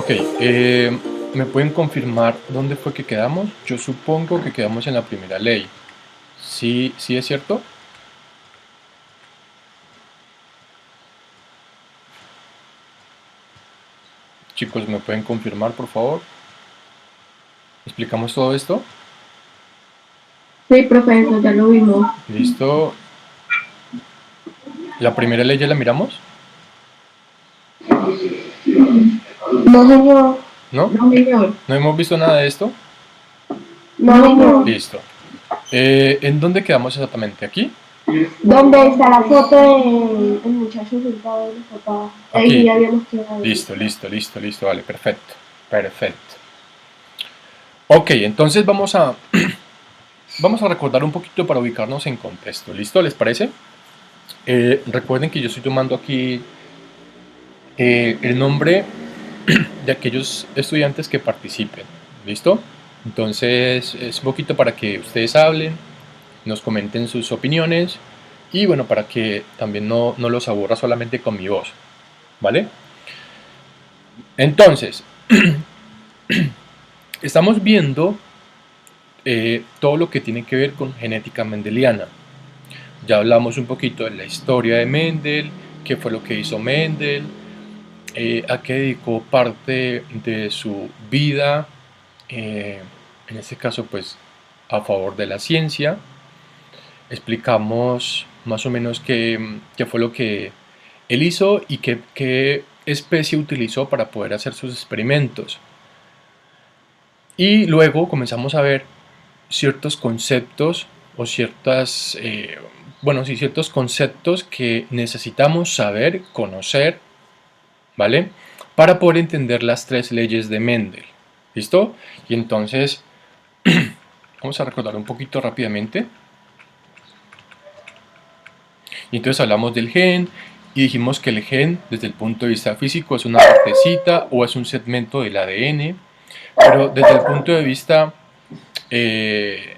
Ok, ¿me pueden confirmar dónde fue que quedamos? Yo supongo que quedamos en la primera ley. ¿Sí, sí es cierto? Chicos, ¿me pueden confirmar, por favor? ¿Explicamos todo esto? Sí, profesor, ya lo vimos. ¿Listo? ¿La primera ley ya la miramos? No, señor. ¿No? No, señor. ¿No hemos visto nada de esto? No, señor. Listo. ¿En dónde quedamos exactamente? ¿Aquí? ¿Dónde está la foto del muchacho sentado en la papá? Ahí Aquí. habíamos quedado. Listo, listo, listo, listo. Vale, perfecto. Perfecto. Ok, entonces vamos a recordar un poquito para ubicarnos en contexto. ¿Listo? ¿Les parece? Recuerden que yo estoy tomando aquí el nombre de aquellos estudiantes que participen. ¿Listo? Entonces es un poquito para que ustedes hablen, nos comenten sus opiniones y bueno, para que también no los aburra solamente con mi voz. ¿Vale? Entonces, estamos viendo todo lo que tiene que ver con genética mendeliana. Ya hablamos un poquito de la historia de Mendel, qué fue lo que hizo Mendel, a qué dedicó parte de su vida, eh, en este caso pues a favor de la ciencia. Explicamos más o menos qué fue lo que él hizo y qué especie utilizó para poder hacer sus experimentos. Y luego comenzamos a ver ciertos conceptos o ciertos conceptos que necesitamos saber, conocer, ¿vale? Para poder entender las tres leyes de Mendel. ¿Listo? Y entonces, vamos a recordar un poquito rápidamente. Y entonces hablamos del gen y dijimos que el gen, desde el punto de vista físico, es una partecita o es un segmento del ADN, pero desde el punto de vista, eh,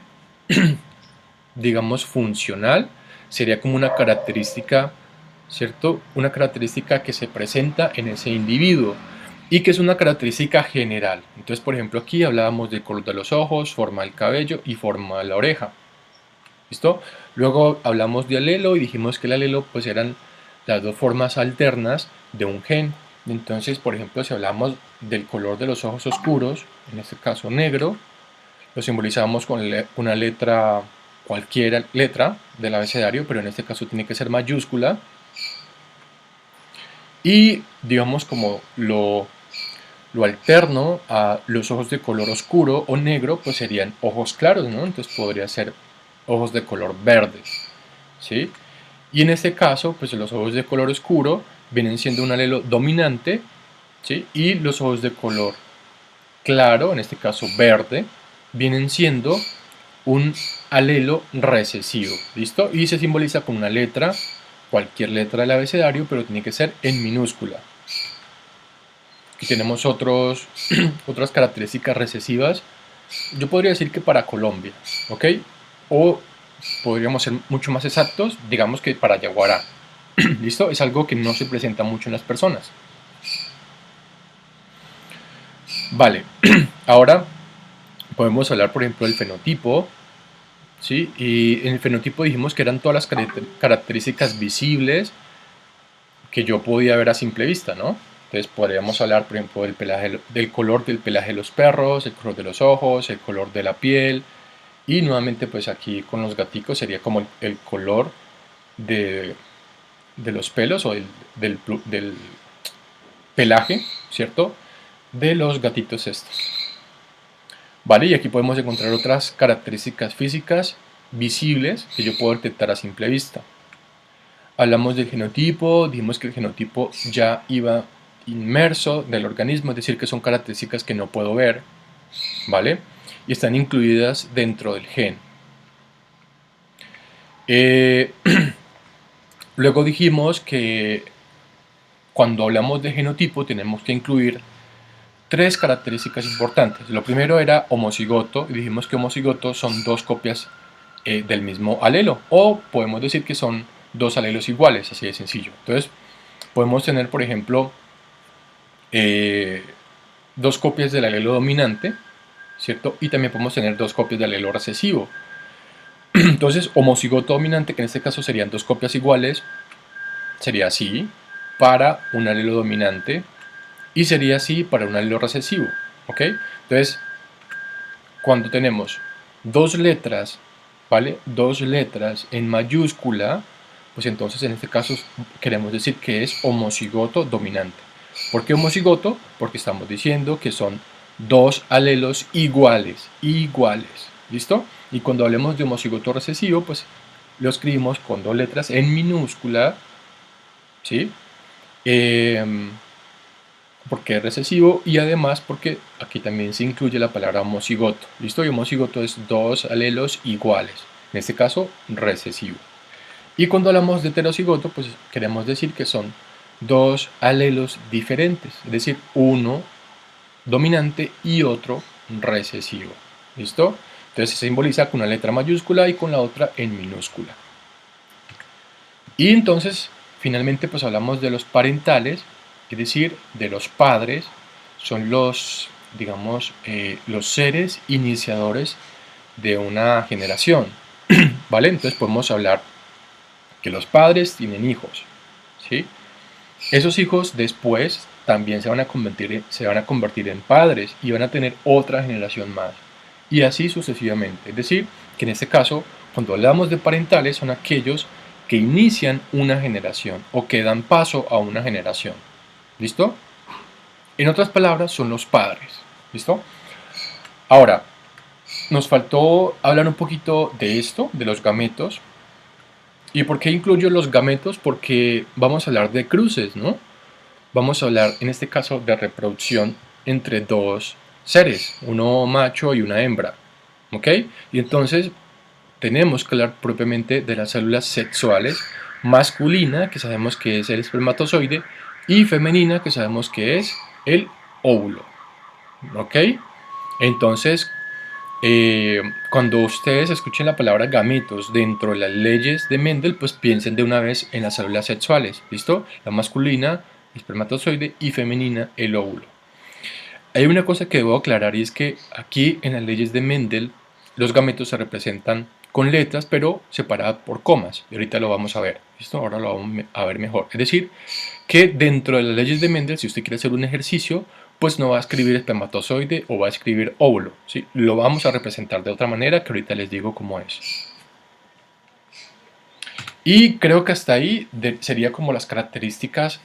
digamos, funcional, sería como una característica, ¿cierto? Una característica que se presenta en ese individuo y que es una característica general. Entonces, por ejemplo, aquí hablábamos del color de los ojos, forma del cabello y forma de la oreja. ¿Listo? Luego hablamos de alelo y dijimos que el alelo pues eran las dos formas alternas de un gen. Entonces, por ejemplo, si hablamos del color de los ojos oscuros, en este caso negro, lo simbolizamos con una letra, cualquier letra del abecedario, pero en este caso tiene que ser mayúscula. Y digamos como lo alterno a los ojos de color oscuro o negro, pues serían ojos claros, ¿no? Entonces podría ser ojos de color verde, ¿sí? Y en este caso, pues los ojos de color oscuro vienen siendo un alelo dominante, ¿sí? Y los ojos de color claro, en este caso verde, vienen siendo un alelo recesivo, ¿listo? Y se simboliza con una letra, cualquier letra del abecedario, pero tiene que ser en minúscula. Aquí tenemos otras características recesivas. Yo podría decir que para Colombia, ¿ok? O podríamos ser mucho más exactos, digamos que para Yaguará. ¿Listo? Es algo que no se presenta mucho en las personas. Vale, ahora podemos hablar, por ejemplo, del fenotipo, ¿sí? Y en el fenotipo dijimos que eran todas las características visibles que yo podía ver a simple vista, ¿no? Entonces podríamos hablar, por ejemplo, del color del pelaje de los perros, el color de los ojos, el color de la piel, y nuevamente pues aquí con los gaticos sería como el color de, de los pelos o del pelaje, ¿cierto? De los gatitos estos. Vale, y aquí podemos encontrar otras características físicas visibles que yo puedo detectar a simple vista. Hablamos del genotipo, dijimos que el genotipo ya iba inmerso del organismo, es decir, que son características que no puedo ver, ¿vale? Y están incluidas dentro del gen. Eh, Luego dijimos que cuando hablamos de genotipo tenemos que incluir tres características importantes. Lo primero era homocigoto, y dijimos que homocigoto son dos copias del mismo alelo, o podemos decir que son dos alelos iguales, así de sencillo. Entonces, podemos tener, por ejemplo, eh, dos copias del alelo dominante, ¿cierto? Y también podemos tener dos copias del alelo recesivo. Entonces, homocigoto dominante, que en este caso serían dos copias iguales, sería así para un alelo dominante y sería así para un alelo recesivo, ¿ok? Entonces, cuando tenemos dos letras, ¿vale? Dos letras en mayúscula, pues entonces en este caso queremos decir que es homocigoto dominante. ¿Por qué homocigoto? Porque estamos diciendo que son dos alelos iguales, ¿listo? Y cuando hablemos de homocigoto recesivo, pues lo escribimos con dos letras en minúscula, ¿sí? Porque es recesivo y además porque aquí también se incluye la palabra homocigoto. ¿Listo? Y homocigoto es dos alelos iguales, en este caso recesivo. Y cuando hablamos de heterocigoto, pues queremos decir que son dos alelos diferentes, es decir, uno dominante y otro recesivo. ¿Listo? Entonces se simboliza con una letra mayúscula y con la otra en minúscula. Y entonces, finalmente, pues hablamos de los parentales, es decir, de los padres, son los, digamos, los seres iniciadores de una generación, ¿vale? Entonces podemos hablar que los padres tienen hijos, ¿sí? Esos hijos después también se van a convertir en padres y van a tener otra generación más, y así sucesivamente. Es decir, que en este caso, cuando hablamos de parentales, son aquellos que inician una generación o que dan paso a una generación. ¿Listo? En otras palabras, son los padres. ¿Listo? Ahora, nos faltó hablar un poquito de esto, de los gametos. ¿Y por qué incluyo los gametos? Porque vamos a hablar de cruces, ¿no? Vamos a hablar, en este caso, de reproducción entre dos seres, uno macho y una hembra. ¿Ok? Y entonces tenemos que hablar propiamente de las células sexuales, masculina, que sabemos que es el espermatozoide, y femenina, que sabemos que es el óvulo. ¿Ok? Entonces, cuando ustedes escuchen la palabra gametos dentro de las leyes de Mendel, pues piensen de una vez en las células sexuales, ¿listo? La masculina, espermatozoide, y femenina, el óvulo. Hay una cosa que debo aclarar y es que aquí en las leyes de Mendel los gametos se representan con letras pero separadas por comas y ahorita lo vamos a ver, ¿listo? Ahora lo vamos a ver mejor. Es decir, que dentro de las leyes de Mendel, si usted quiere hacer un ejercicio, pues no va a escribir espermatozoide o va a escribir óvulo, ¿sí? Lo vamos a representar de otra manera que ahorita les digo cómo es. Y creo que hasta ahí sería como las características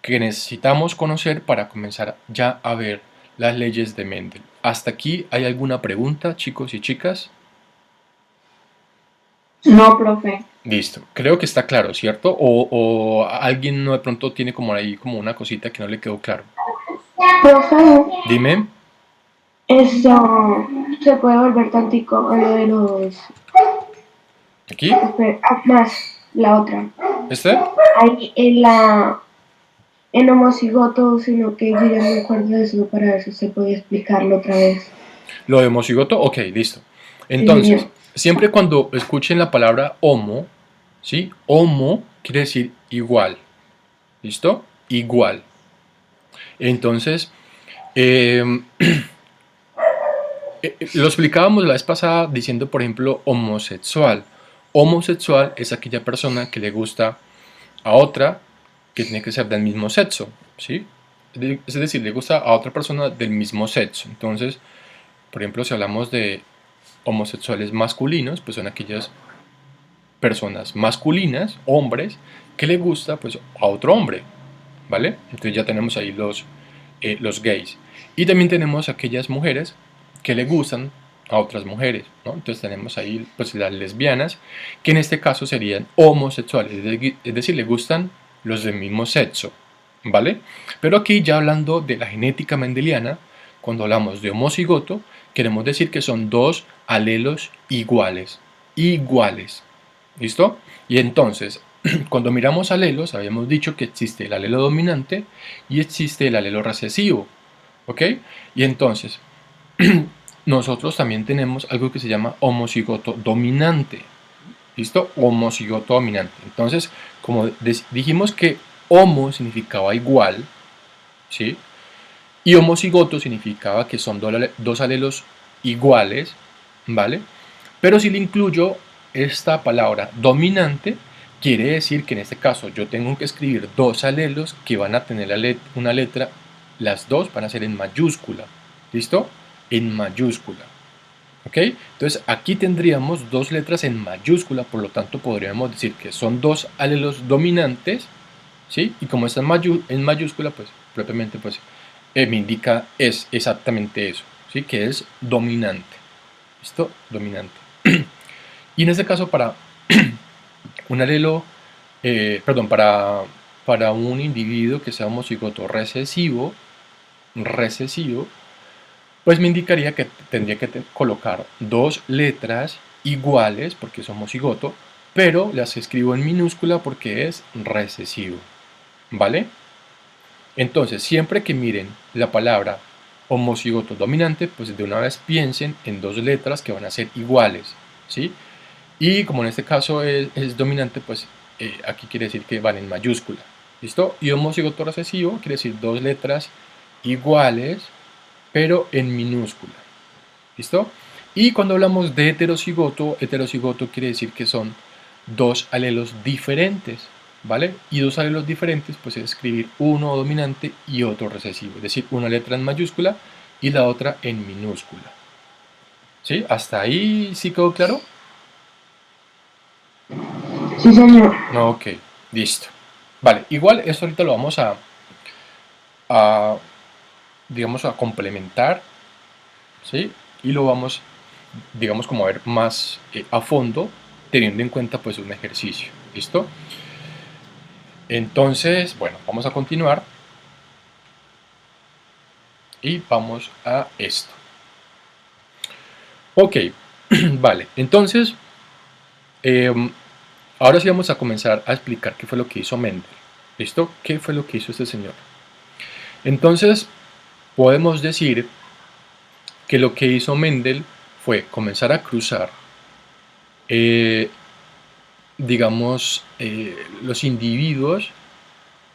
que necesitamos conocer para comenzar ya a ver las leyes de Mendel. ¿Hasta aquí hay alguna pregunta, chicos y chicas? No, profe. Listo, creo que está claro, ¿cierto? O alguien no de pronto tiene como ahí como una cosita que no le quedó claro. Profe, Dime, eso se puede volver tantico a lo de los... aquí, Más, la otra. ¿este? Ahí en la... En homocigoto, sino que yo ya me acuerdo de eso para ver si usted podía explicarlo otra vez. Lo de homocigoto, ok, listo. Sí, Entonces, señor. siempre cuando escuchen la palabra homo, ¿sí? Homo quiere decir igual, ¿listo? Igual. Entonces, eh, lo explicábamos la vez pasada diciendo, por ejemplo, homosexual. Homosexual es aquella persona que le gusta a otra que tiene que ser del mismo sexo, ¿sí? Es decir, le gusta a otra persona del mismo sexo. Entonces, por ejemplo, si hablamos de homosexuales masculinos, pues son aquellas personas masculinas, hombres, que le gusta pues a otro hombre, ¿vale? Entonces ya tenemos ahí los gays. Y también tenemos aquellas mujeres que le gustan a otras mujeres, ¿no? Entonces tenemos ahí pues las lesbianas, que en este caso serían homosexuales, es decir, le gustan los del mismo sexo, ¿vale? Pero aquí ya hablando de la genética mendeliana, cuando hablamos de homocigoto, queremos decir que son dos alelos iguales, iguales, ¿listo? Y entonces, cuando miramos alelos, habíamos dicho que existe el alelo dominante y existe el alelo recesivo, ¿ok? Y entonces, nosotros también tenemos algo que se llama homocigoto dominante, ¿listo? Homocigoto dominante. Entonces, como dijimos que homo significaba igual, ¿sí? Y homocigoto significaba que son dos alelos iguales, ¿vale? Pero si le incluyo esta palabra dominante, quiere decir que en este caso yo tengo que escribir dos alelos que van a tener una letra, las dos van a ser en mayúscula, ¿listo? En mayúscula, ¿ok? Entonces aquí tendríamos dos letras en mayúscula, por lo tanto podríamos decir que son dos alelos dominantes, ¿sí? Y como está en mayúscula, pues propiamente pues me indica es exactamente eso, ¿sí? Que es dominante, ¿listo? Dominante. Y en este caso para un alelo, perdón, para un individuo que sea homocigoto recesivo, pues me indicaría que tendría que colocar dos letras iguales, porque es homocigoto, pero las escribo en minúscula porque es recesivo, ¿vale? Entonces, siempre que miren la palabra homocigoto dominante, pues de una vez piensen en dos letras que van a ser iguales, ¿sí? Y como en este caso es dominante, pues aquí quiere decir que van en mayúscula, ¿listo? Y homocigoto recesivo quiere decir dos letras iguales, pero en minúscula, ¿listo? Y cuando hablamos de heterocigoto quiere decir que son dos alelos diferentes, ¿vale? Y dos alelos diferentes, pues es escribir uno dominante y otro recesivo, es decir, una letra en mayúscula y la otra en minúscula. ¿Sí? ¿Hasta ahí sí quedó claro? Sí, señor. Ok, listo. Vale, igual esto ahorita lo vamos a digamos, a complementar, ¿sí? Y lo vamos, digamos, como a ver más a fondo, teniendo en cuenta pues un ejercicio, ¿listo? Entonces, bueno, vamos a continuar y vamos a esto. Ok, vale, entonces, ahora sí vamos a comenzar a explicar qué fue lo que hizo Mendel, ¿listo? ¿Qué fue lo que hizo este señor? Entonces, podemos decir que lo que hizo Mendel fue comenzar a cruzar, eh, digamos, los individuos,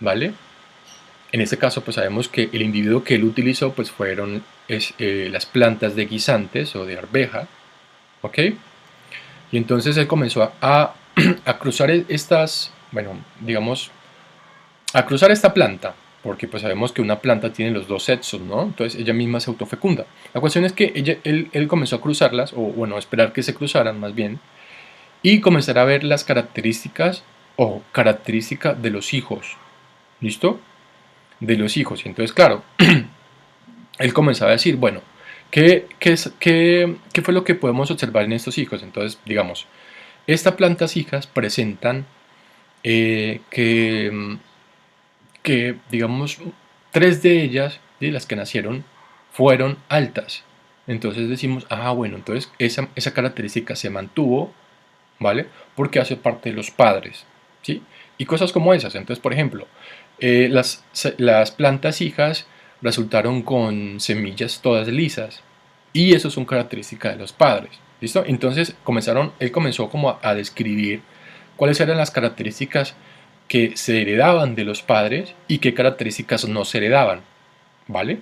¿vale? En este caso, pues sabemos que el individuo que él utilizó, pues fueron las plantas de guisantes o de arveja, ¿ok? Y entonces él comenzó a cruzar estas, bueno, digamos, a cruzar esta planta, porque pues sabemos que una planta tiene los dos sexos, ¿no? Entonces ella misma se autofecunda. La cuestión es que él comenzó a cruzarlas, o bueno, a esperar que se cruzaran más bien, y comenzar a ver las características o características de los hijos, ¿listo? De los hijos. Y entonces, claro, él comenzaba a decir, bueno, ¿qué fue lo que podemos observar en estos hijos? Entonces, digamos, estas plantas hijas presentan eh, que, digamos, tres de ellas, de las que nacieron, fueron altas. Entonces decimos, ah, bueno, entonces esa característica se mantuvo, ¿vale? Porque hace parte de los padres, ¿sí? Y cosas como esas. Entonces, por ejemplo, las plantas hijas resultaron con semillas todas lisas. Y eso son características de los padres, ¿listo? Entonces él comenzó como a describir cuáles eran las características que se heredaban de los padres y qué características no se heredaban, ¿vale?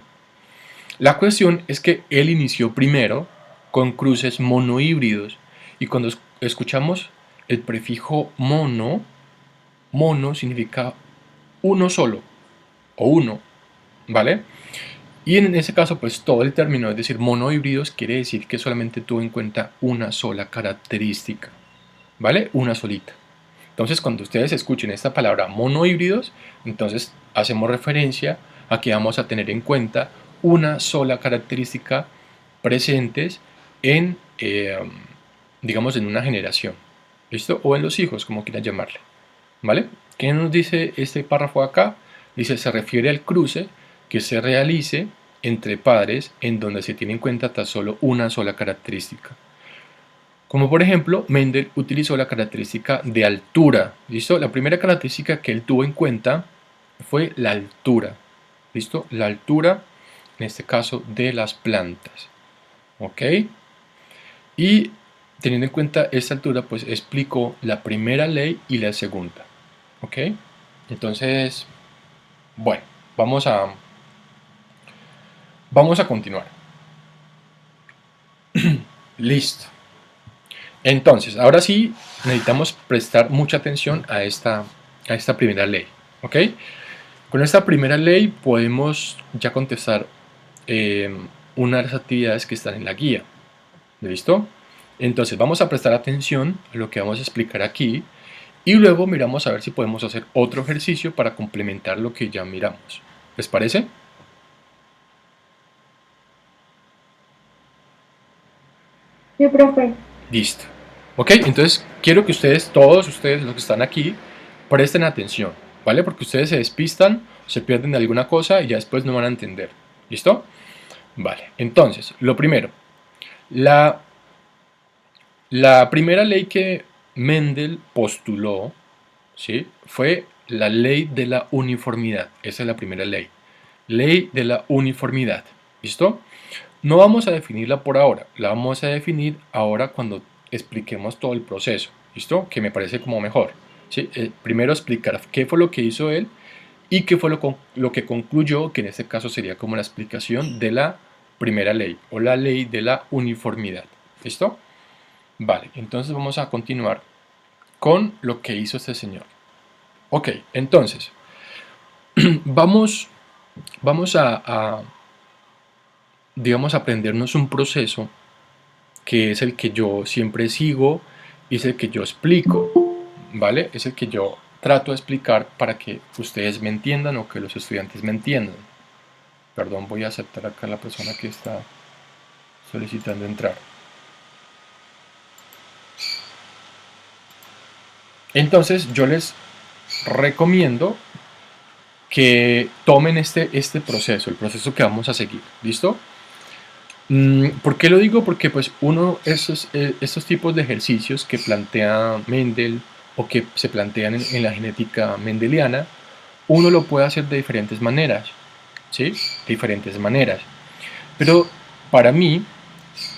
La cuestión es que él inició primero con cruces monohíbridos y cuando escuchamos el prefijo mono significa uno solo o uno, ¿vale? Y en ese caso, pues todo el término, es decir, monohíbridos, quiere decir que solamente tuvo en cuenta una sola característica, ¿vale? Una solita. Entonces, cuando ustedes escuchen esta palabra monohíbridos, entonces hacemos referencia a que vamos a tener en cuenta una sola característica presentes en, digamos, en una generación, ¿listo? O en los hijos, como quieran llamarle, ¿vale? ¿Qué nos dice este párrafo acá? Dice, se refiere al cruce que se realice entre padres en donde se tiene en cuenta tan solo una sola característica. Como por ejemplo, Mendel utilizó la característica de altura, ¿listo? La primera característica que él tuvo en cuenta fue la altura, ¿listo? La altura, en este caso, de las plantas, ¿ok? Y teniendo en cuenta esta altura, pues explicó la primera ley y la segunda, ¿ok? Entonces, bueno, vamos Vamos a continuar. Listo. Entonces, ahora sí necesitamos prestar mucha atención a esta primera ley. ¿Ok? Con esta primera ley podemos ya contestar una de las actividades que están en la guía. ¿Listo? Entonces vamos a prestar atención a lo que vamos a explicar aquí y luego miramos a ver si podemos hacer otro ejercicio para complementar lo que ya miramos. ¿Les parece? Sí, profe. Listo. Ok, entonces quiero que ustedes, todos ustedes los que están aquí, presten atención, ¿vale? Porque ustedes se despistan, se pierden de alguna cosa y ya después no van a entender. ¿Listo? Vale, entonces, lo primero, la, la primera ley que Mendel postuló, ¿sí? Fue la ley de la uniformidad. Esa es la primera ley. Ley de la uniformidad. ¿Listo? No vamos a definirla por ahora, la vamos a definir ahora cuando expliquemos todo el proceso, ¿listo? Que me parece como mejor. ¿Sí? Primero explicar qué fue lo que hizo él y qué fue lo que concluyó, que en este caso sería como la explicación de la primera ley o la ley de la uniformidad. ¿Listo? Vale, entonces vamos a continuar con lo que hizo este señor. Ok, entonces, vamos a digamos, aprendernos un proceso que es el que yo siempre sigo y es el que yo explico, ¿vale? Es el que yo trato de explicar para que ustedes me entiendan o que los estudiantes me entiendan. Perdón, voy a aceptar acá a la persona que está solicitando entrar. Entonces yo les recomiendo que tomen este proceso, el proceso que vamos a seguir, ¿listo? ¿Por qué lo digo? Porque pues estos tipos de ejercicios que plantea Mendel o que se plantean en la genética mendeliana, uno lo puede hacer de diferentes maneras, ¿sí? Diferentes maneras. Pero para mí,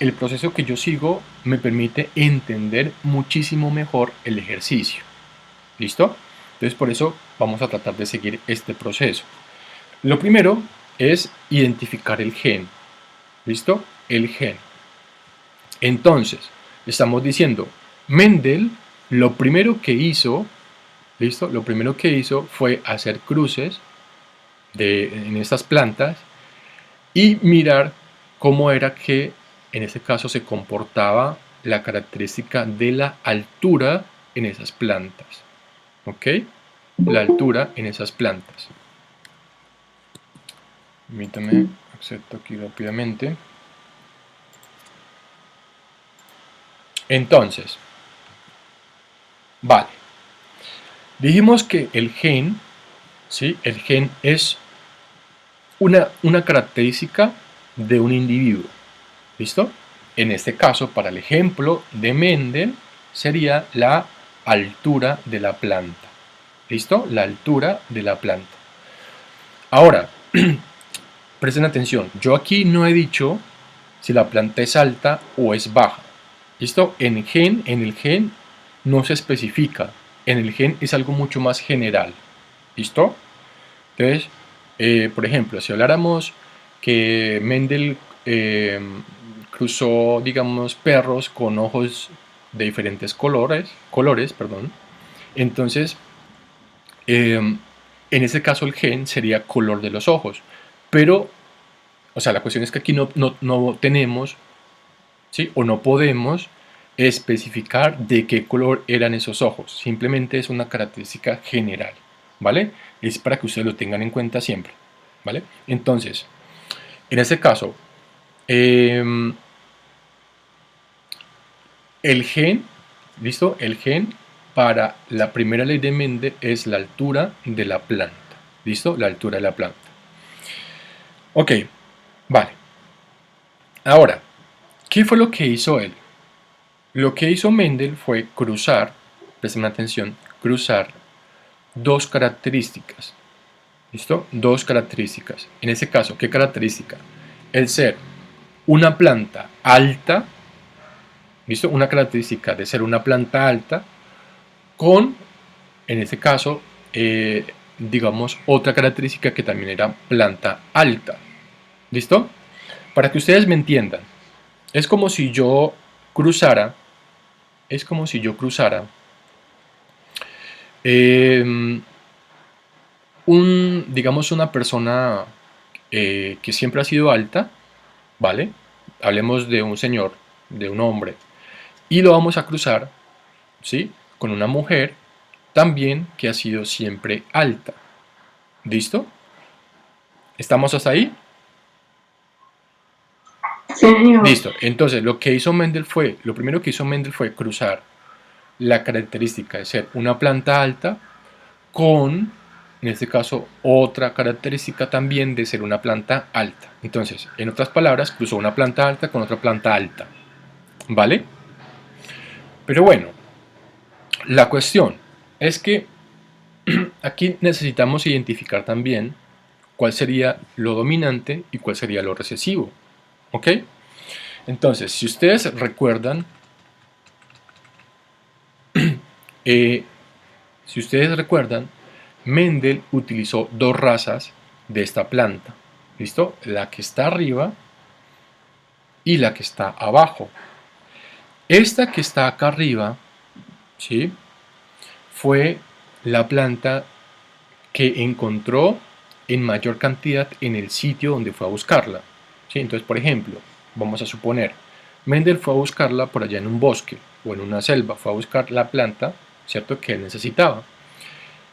el proceso que yo sigo me permite entender muchísimo mejor el ejercicio. ¿Listo? Entonces por eso vamos a tratar de seguir este proceso. Lo primero es identificar el gen. ¿Listo? El gen. Entonces, estamos diciendo, Mendel lo primero que hizo, ¿listo? Lo primero que hizo fue hacer cruces en estas plantas y mirar cómo era que en este caso se comportaba la característica de la altura en esas plantas. ¿Ok? La altura en esas plantas. Permítame, acepto aquí rápidamente. Entonces, vale. Dijimos que el gen, ¿sí? El gen es una característica de un individuo. ¿Listo? En este caso, para el ejemplo de Mendel, sería la altura de la planta. ¿Listo? La altura de la planta. Ahora, presten atención. Yo aquí no he dicho si la planta es alta o es baja. ¿Listo? En el gen no se especifica. En el gen es algo mucho más general. ¿Listo? Entonces, por ejemplo, si habláramos que Mendel cruzó, digamos, perros con ojos de diferentes colores, perdón, entonces, en ese caso el gen sería color de los ojos. Pero, o sea, la cuestión es que aquí no tenemos, ¿sí? O no podemos especificar de qué color eran esos ojos. Simplemente es una característica general, ¿vale? Es para que ustedes lo tengan en cuenta siempre, ¿vale? Entonces, en este caso, el gen, ¿listo? El gen para la primera ley de Mendel es la altura de la planta, ¿listo? La altura de la planta. Ok, vale. Ahora, ¿qué fue lo que hizo él? Lo que hizo Mendel fue cruzar, presten atención, cruzar dos características. ¿Listo? Dos características. En este caso, ¿qué característica? El ser una planta alta, ¿listo? Una característica de ser una planta alta con, en este caso, digamos, otra característica que también era planta alta. ¿Listo? Para que ustedes me entiendan, es como si yo cruzara, es como si yo cruzara eh, digamos, una persona que siempre ha sido alta, ¿vale? Hablemos de un señor, de un hombre, y lo vamos a cruzar, ¿sí? Con una mujer también que ha sido siempre alta. ¿Listo? ¿Estamos hasta ahí? Señor. Listo. Entonces, lo primero que hizo Mendel fue cruzar la característica de ser una planta alta con, en este caso, otra característica también de ser una planta alta. Entonces, en otras palabras, cruzó una planta alta con otra planta alta. ¿Vale? Pero bueno, la cuestión es que aquí necesitamos identificar también cuál sería lo dominante y cuál sería lo recesivo. ¿Ok? Entonces, si ustedes recuerdan, eh, si ustedes recuerdan, Mendel utilizó dos razas de esta planta. ¿Listo? La que está arriba y la que está abajo. Esta que está acá arriba, ¿sí? Fue la planta que encontró en mayor cantidad en el sitio donde fue a buscarla. ¿Sí? Entonces, por ejemplo, vamos a suponer, Mendel fue a buscarla por allá en un bosque o en una selva, fue a buscar la planta, ¿cierto?, que él necesitaba.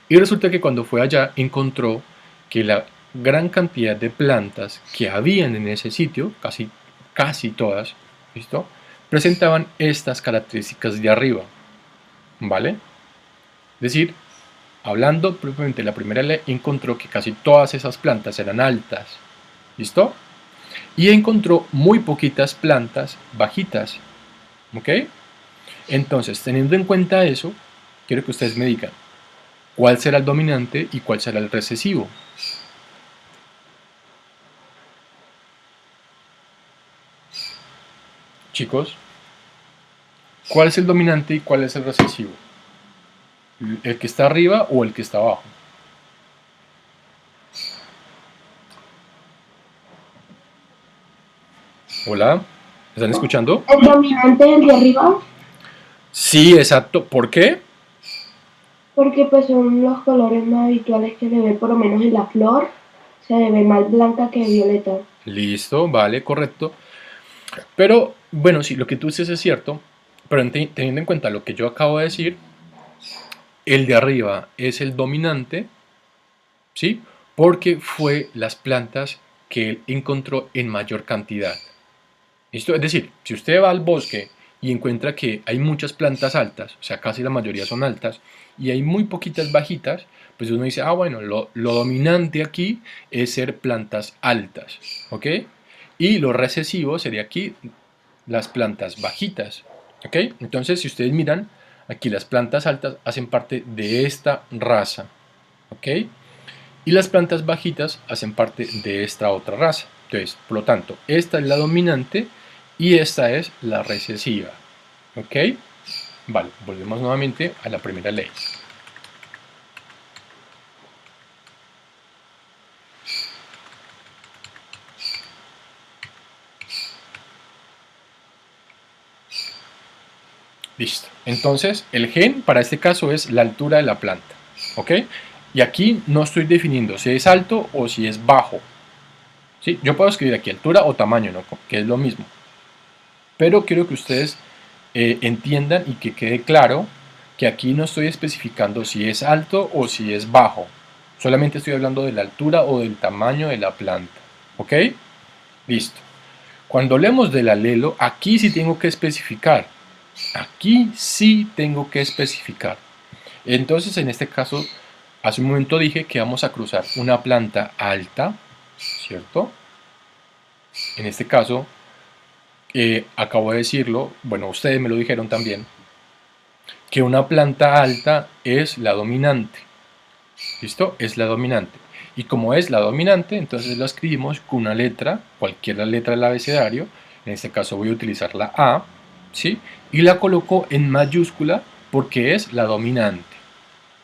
Y resulta que cuando fue allá encontró que la gran cantidad de plantas que habían en ese sitio, casi todas, ¿listo?, presentaban estas características de arriba, ¿vale? Es decir, hablando propiamente de la primera ley, encontró que casi todas esas plantas eran altas, ¿listo? Y encontró muy poquitas plantas bajitas, ¿ok? Entonces, teniendo en cuenta eso, quiero que ustedes me digan, ¿cuál será el dominante y cuál será el recesivo? Chicos, ¿cuál es el dominante y cuál es el recesivo? ¿El que está arriba o el que está abajo? Hola, ¿me están escuchando? El dominante del de arriba, Sí, exacto. ¿Por qué? porque pues son los colores más habituales que se ve por lo menos en la flor. Se ve más blanca que violeta. Listo, vale, correcto. Pero, bueno, sí, lo que tú dices es cierto, pero teniendo en cuenta lo que yo acabo de decir, el de arriba es el dominante, ¿sí? Porque fue las plantas que él encontró en mayor cantidad. ¿Listo? Es decir, si usted va al bosque y encuentra que hay muchas plantas altas, o sea, casi la mayoría son altas, y hay muy poquitas bajitas, pues uno dice, ah, bueno, lo dominante aquí es ser plantas altas, ¿ok? Y lo recesivo sería aquí las plantas bajitas, ¿ok? Entonces, si ustedes miran, aquí las plantas altas hacen parte de esta raza, ¿ok? Y las plantas bajitas hacen parte de esta otra raza. Entonces, por lo tanto, esta es la dominante y esta es la recesiva. ¿Ok? Vale, volvemos nuevamente a la primera ley. Listo. Entonces, el gen para este caso es la altura de la planta. ¿Ok? Y aquí no estoy definiendo si es alto o si es bajo. ¿Sí? Yo puedo escribir aquí altura o tamaño, ¿no?, que es lo mismo. Pero quiero que ustedes entiendan y que quede claro que aquí no estoy especificando si es alto o si es bajo. Solamente estoy hablando de la altura o del tamaño de la planta. ¿Ok? Listo. Cuando hablemos del alelo, aquí sí tengo que especificar. Aquí sí tengo que especificar. Entonces, en este caso, hace un momento dije que vamos a cruzar una planta alta, ¿cierto? En este caso, acabo de decirlo, bueno, ustedes me lo dijeron también, que una planta alta es la dominante. ¿Listo? Es la dominante. Y como es la dominante, entonces la escribimos con una letra, cualquier letra del abecedario. En este caso voy a utilizar la A, ¿sí? Y la coloco en mayúscula porque es la dominante.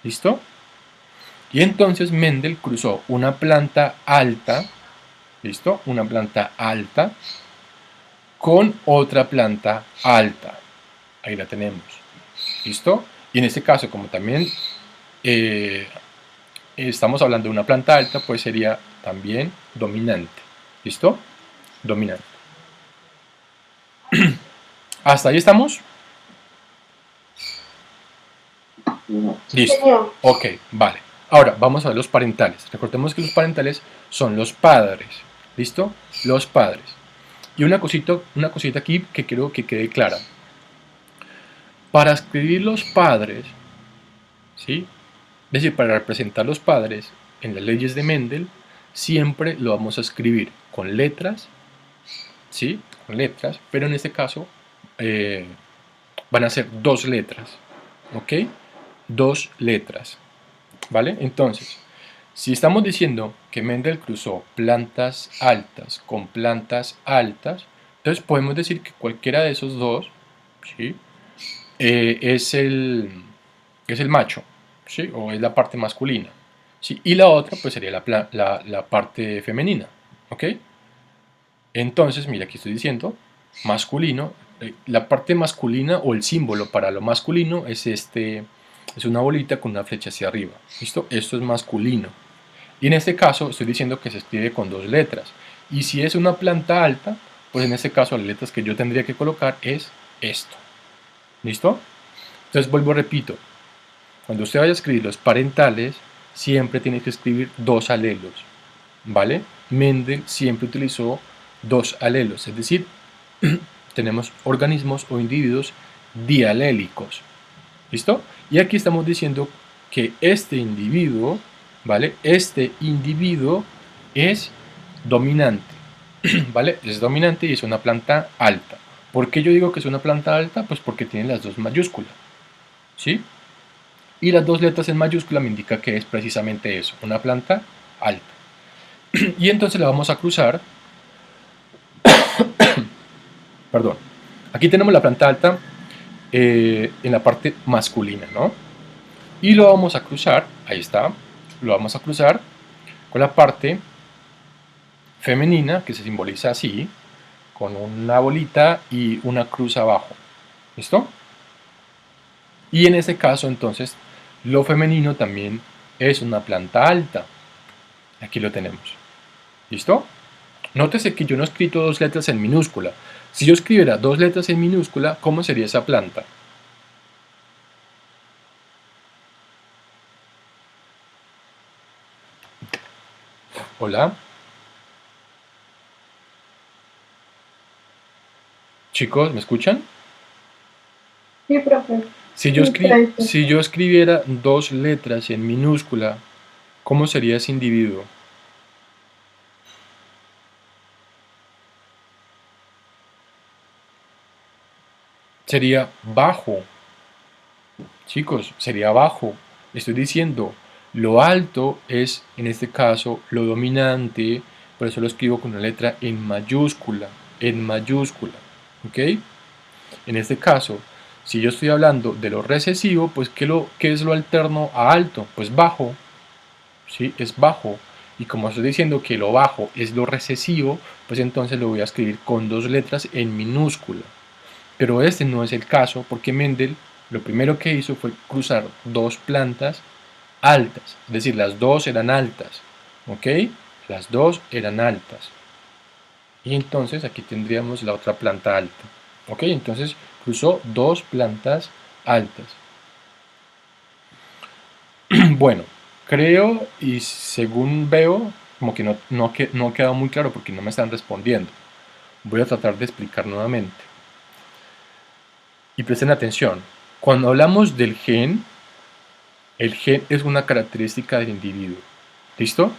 ¿Listo? Y entonces Mendel cruzó una planta alta ¿listo? Una planta alta con otra planta alta. Ahí la tenemos, ¿listo? Y en este caso, como también estamos hablando de una planta alta, pues sería también dominante, ¿listo? Dominante. ¿Hasta ahí estamos? Listo. Señor. Ok, vale. Ahora vamos a ver los parentales. Recordemos que los parentales son los padres. ¿Listo? Los padres. Y una cosita aquí que quiero que quede clara. Para escribir los padres, ¿sí? Es decir, para representar los padres en las leyes de Mendel, siempre lo vamos a escribir con letras, ¿sí? Con letras, pero en este caso van a ser dos letras, ¿ok? Dos letras, ¿vale? Entonces, si estamos diciendo que Mendel cruzó plantas altas con plantas altas, entonces podemos decir que cualquiera de esos dos, ¿sí? Es el macho, ¿sí? O es la parte masculina, ¿sí? Y la otra pues sería la parte femenina, ¿ok? Entonces, mira, aquí estoy diciendo masculino, la parte masculina o el símbolo para lo masculino es es una bolita con una flecha hacia arriba, ¿listo? Esto es masculino. Y en este caso estoy diciendo que se escribe con dos letras. Y si es una planta alta, pues en este caso las letras que yo tendría que colocar es esto, ¿listo? Entonces vuelvo, repito, cuando usted vaya a escribir los parentales, siempre tiene que escribir dos alelos, ¿vale? Mendel siempre utilizó dos alelos, es decir, tenemos organismos o individuos dialélicos, ¿listo? Y aquí estamos diciendo que este individuo, ¿vale? Este individuo es dominante, ¿vale? Es dominante y es una planta alta. ¿Por qué yo digo que es una planta alta? Pues porque tiene las dos mayúsculas, ¿sí? Y las dos letras en mayúscula me indica que es precisamente eso, una planta alta. Y entonces la vamos a cruzar, perdón, aquí tenemos la planta alta en la parte masculina, ¿no? Y lo vamos a cruzar, ahí está, lo vamos a cruzar con la parte femenina, que se simboliza así, con una bolita y una cruz abajo, ¿listo? Y en ese caso, entonces, lo femenino también es una planta alta. Aquí lo tenemos. ¿Listo? Nótese que yo no he escrito dos letras en minúscula. Si yo escribiera dos letras en minúscula, ¿cómo sería esa planta? Hola. Chicos, ¿me escuchan? Sí, profe. Si yo, Sí, perfecto. si yo escribiera dos letras en minúscula, ¿cómo sería ese individuo? Sería bajo. Chicos, sería bajo. Estoy diciendo, lo alto es, en este caso, lo dominante, por eso lo escribo con una letra en mayúscula, ¿ok? En este caso, si yo estoy hablando de lo recesivo, pues ¿qué es lo alterno a alto? Pues bajo, ¿sí? Es bajo. Y como estoy diciendo que lo bajo es lo recesivo, pues entonces lo voy a escribir con dos letras en minúscula. Pero este no es el caso porque Mendel lo primero que hizo fue cruzar dos plantas altas, es decir, las dos eran altas, ¿ok? Las dos eran altas. Y entonces aquí tendríamos la otra planta alta, ¿ok? Entonces cruzó dos plantas altas. Bueno, creo y según veo, como que no ha quedado muy claro porque no me están respondiendo. Voy a tratar de explicar nuevamente. Y presten atención, cuando hablamos del gen, el gen es una característica del individuo. ¿Listo?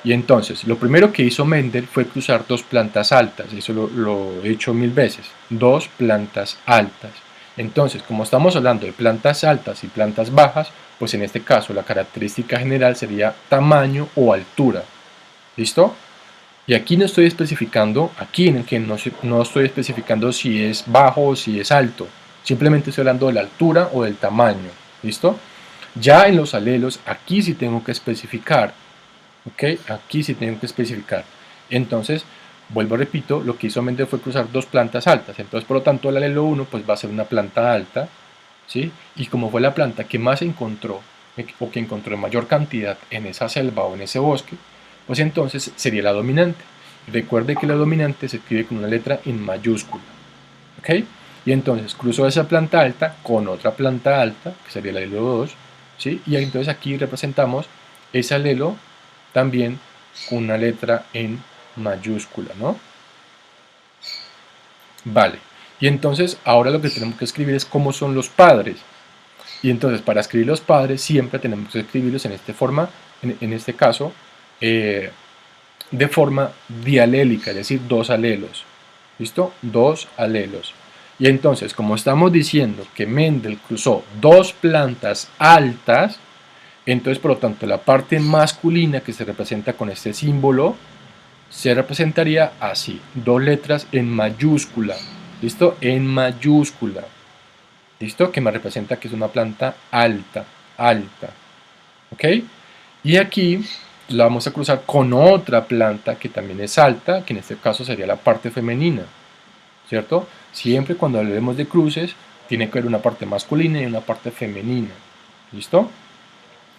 Y entonces, lo primero que hizo Mendel fue cruzar dos plantas altas. Eso lo he hecho mil veces. Dos plantas altas. Entonces, como estamos hablando de plantas altas y plantas bajas, pues en este caso la característica general sería tamaño o altura. ¿Listo? Y aquí no estoy especificando, aquí en el que no estoy especificando si es bajo o si es alto. Simplemente estoy hablando de la altura o del tamaño. ¿Listo? Ya en los alelos, aquí sí tengo que especificar. ¿Ok? Aquí sí tengo que especificar. Entonces, vuelvo repito, lo que hizo Mendel fue cruzar dos plantas altas. Entonces, por lo tanto, el alelo 1 pues, va a ser una planta alta, ¿sí? Y como fue la planta que más encontró, o que encontró en mayor cantidad en esa selva o en ese bosque, pues entonces sería la dominante. Recuerde que la dominante se escribe con una letra en mayúscula, ¿ok? Y entonces cruzo esa planta alta con otra planta alta, que sería el alelo 2, ¿sí? Y entonces aquí representamos ese alelo también con una letra en mayúscula, ¿no? Vale. Y entonces ahora lo que tenemos que escribir es cómo son los padres. Y entonces para escribir los padres siempre tenemos que escribirlos en este caso, de forma dialélica, es decir, dos alelos. ¿Listo? Dos alelos. Y entonces, como estamos diciendo que Mendel cruzó dos plantas altas, entonces por lo tanto la parte masculina que se representa con este símbolo se representaría así, dos letras en mayúscula. ¿Listo? En mayúscula. ¿Listo? Que me representa que es una planta alta, alta. ¿Ok? Y aquí la vamos a cruzar con otra planta que también es alta, que en este caso sería la parte femenina, ¿cierto? Siempre cuando hablemos de cruces, tiene que haber una parte masculina y una parte femenina, ¿listo?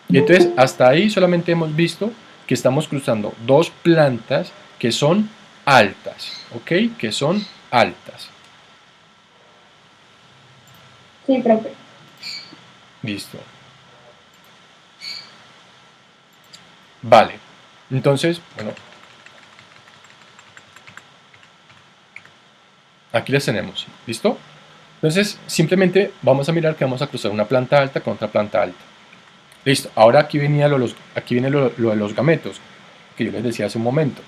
Y entonces, hasta ahí solamente hemos visto que estamos cruzando dos plantas que son altas, ¿ok? Que son altas. Sí, profe. Listo. Vale. Entonces, bueno, aquí las tenemos, ¿listo? Entonces, simplemente vamos a mirar que vamos a cruzar una planta alta con otra planta alta. Listo, ahora aquí viene lo de los gametos, que yo les decía hace un momento.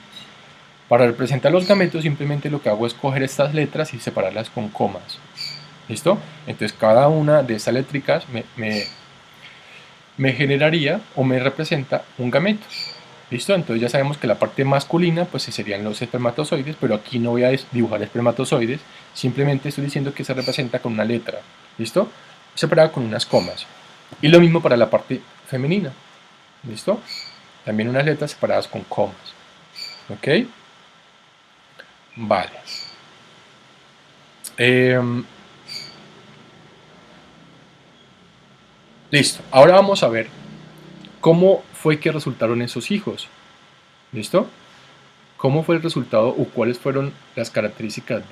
Para representar los gametos simplemente lo que hago es coger estas letras y separarlas con comas. ¿Listo? Entonces cada una de estas létricas me generaría o me representa un gameto. ¿Listo? Entonces ya sabemos que la parte masculina pues serían los espermatozoides, pero aquí no voy a dibujar espermatozoides, simplemente estoy diciendo que se representa con una letra. ¿Listo? Separada con unas comas. Y lo mismo para la parte femenina. ¿Listo? También unas letras separadas con comas. ¿Ok? Vale. Listo. Ahora vamos a ver cómo fue que resultaron esos hijos. ¿Listo? ¿Cómo fue el resultado o cuáles fueron las características